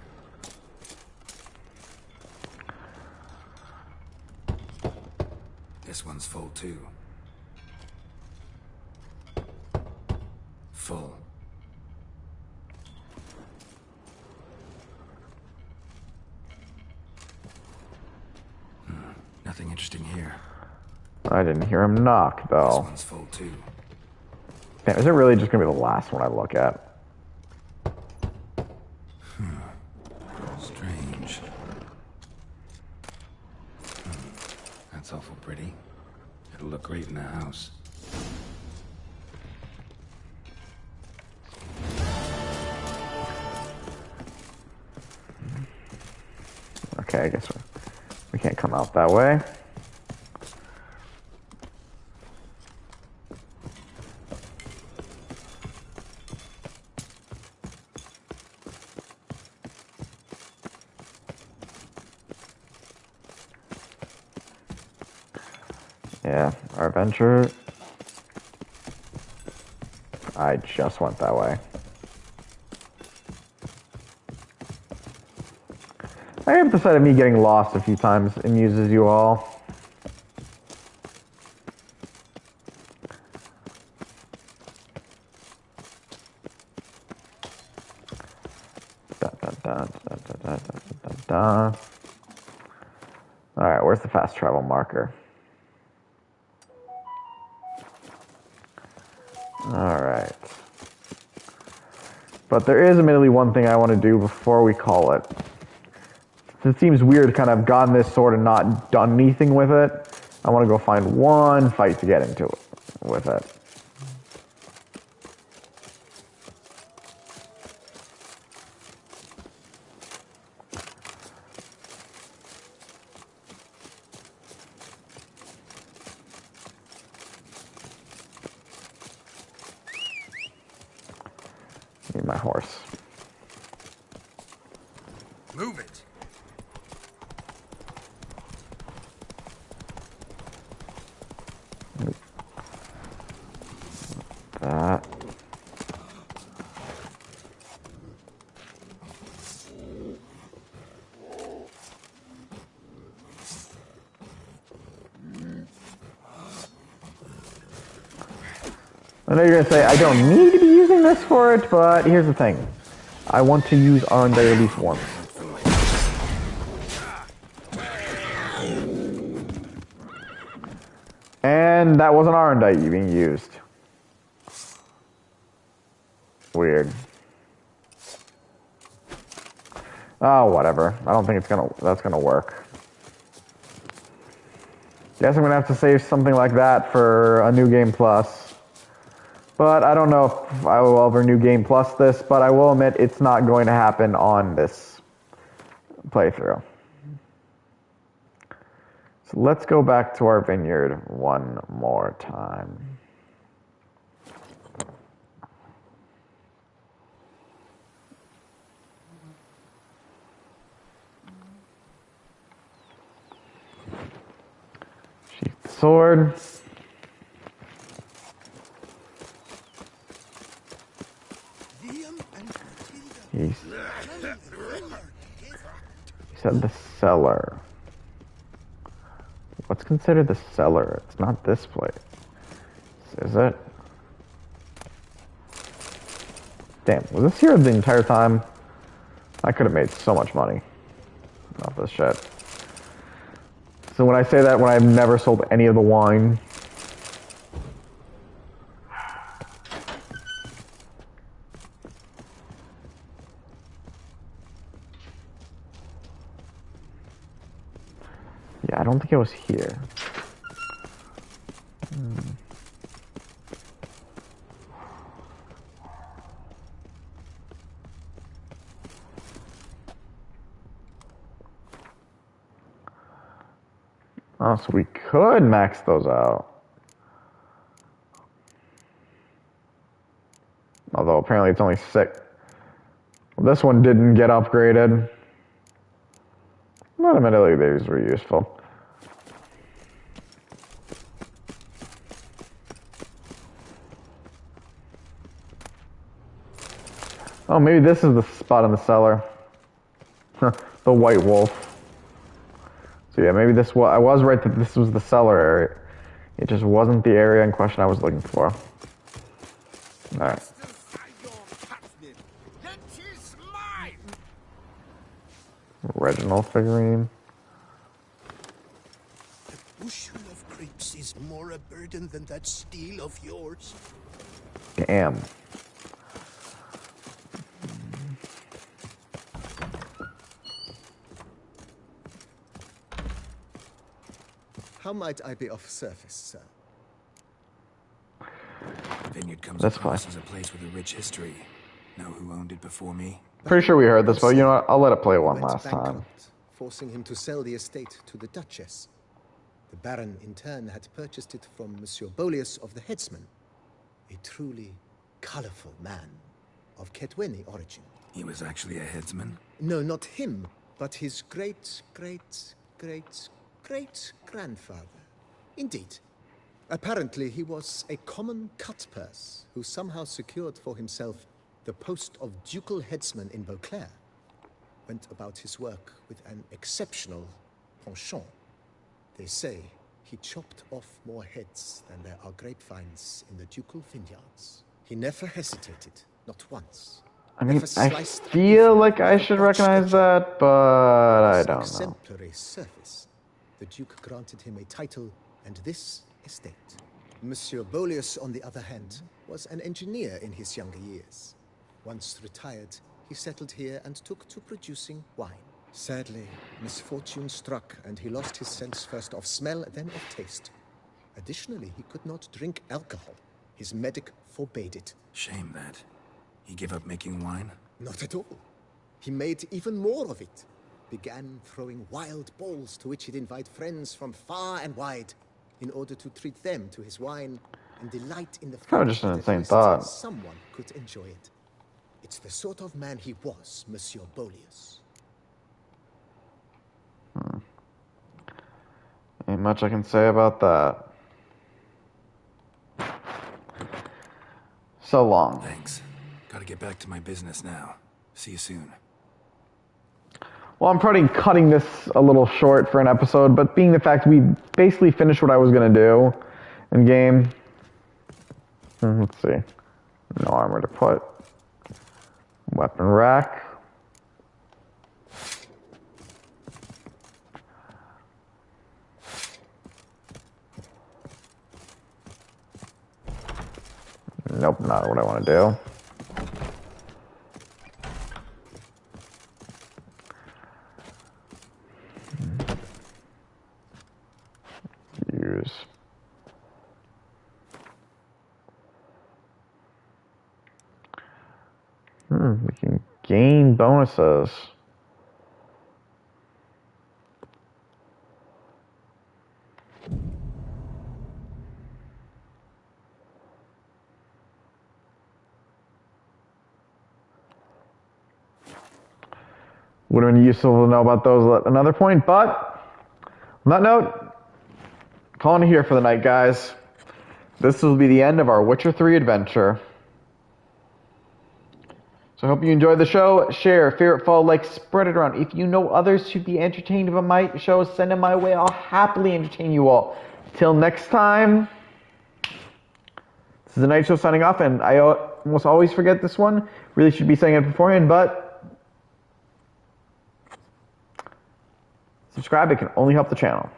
This one's full too. Full. Nothing interesting here. I didn't hear him knock, though. This one's full too. Damn, is it really just going to be the last one I look at? Strange. That's awful pretty. It'll look great in the house. Okay, I guess we can't come out that way. Yeah, our adventure. I just went that way. I have decided me getting lost a few times amuses you all. Alright, where's the fast travel marker? Alright. But there is admittedly one thing I want to do before we call it. It seems weird to kind of gotten this sword and not done anything with it. I want to go find one fight to get into it with it. Need my horse. Move it. That. I know you're going to say, I don't need to be using this for it, but here's the thing. I want to use Arndite at least once. And that wasn't Arndite being used. Weird. Oh, whatever. I don't think that's gonna work. Guess I'm gonna have to save something like that for a new game plus. But I don't know if I will ever New Game Plus this, but I will admit it's not going to happen on this playthrough. So let's go back to our vineyard one more time. Sheath the sword. He said the cellar. What's considered the cellar? It's not this place. Is it? Damn, was this here the entire time? I could have made so much money off this shit. So when I say that, when I've never sold any of the wine. Yeah, I don't think it was here. Oh, so we could max those out. Although apparently it's only 6. Well, this one didn't get upgraded. But admittedly, these were useful. Oh, maybe this is the spot in the cellar. The White Wolf. So yeah, maybe this was, I was right that this was the cellar area. It just wasn't the area in question I was looking for. Alright. Reginald figurine. A bushel of grapes is more a burden than that steel of yours. Damn. How might I be of service, sir? The vineyard comes That's across fine. as a place with a rich history. Know who owned it before me? Pretty sure we heard this, but you know what? I'll let it play one Went last time. bankrupt, forcing him to sell the estate to the Duchess. The Baron, in turn, had purchased it from Monsieur Bolius of the Headsman, a truly colorful man of Ketweni origin. He was actually a headsman? No, not him, but his great-great-great-great-grandfather. Indeed. Apparently, he was a common cut-purse who somehow secured for himself the post of ducal headsman in Beauclair. Went about his work with an exceptional penchant. They say he chopped off more heads than there are grapevines in the ducal vineyards. He never hesitated, not once. I mean, Never I sliced feel anything, like I never should botched a recognize job. that, but I His don't know. exemplary service. The Duke granted him a title and this estate. Monsieur Bolius, on the other hand, was an engineer in his younger years. Once retired, he settled here and took to producing wine. Sadly, misfortune struck and he lost his sense first of smell, then of taste. Additionally, he could not drink alcohol. His medic forbade it. Shame that. He gave up making wine? Not at all. He made even more of it. Began throwing wild balls to which he'd invite friends from far and wide in order to treat them to his wine and delight in the Kind of fact just an that insane at least thought. someone could enjoy it. It's the sort of man he was, Monsieur Bolius. Ain't much I can say about that. So long. Thanks. Gotta get back to my business now. See you soon. Well, I'm probably cutting this a little short for an episode, but being the fact we basically finished what I was going to do in game. Let's see. No armor to put. Weapon rack. Nope, not what I want to do. Use. We can gain bonuses. Would have been useful to know about those at another point, but on that note, calling it here for the night, guys. This will be the end of our Witcher 3 adventure. So I hope you enjoyed the show. Share, favorite, follow, like, spread it around. If you know others who'd be entertained by my show, send them my way. I'll happily entertain you all. Till next time, this is the Knightshow signing off, and I almost always forget this one. Really should be saying it beforehand, but subscribe. It can only help the channel.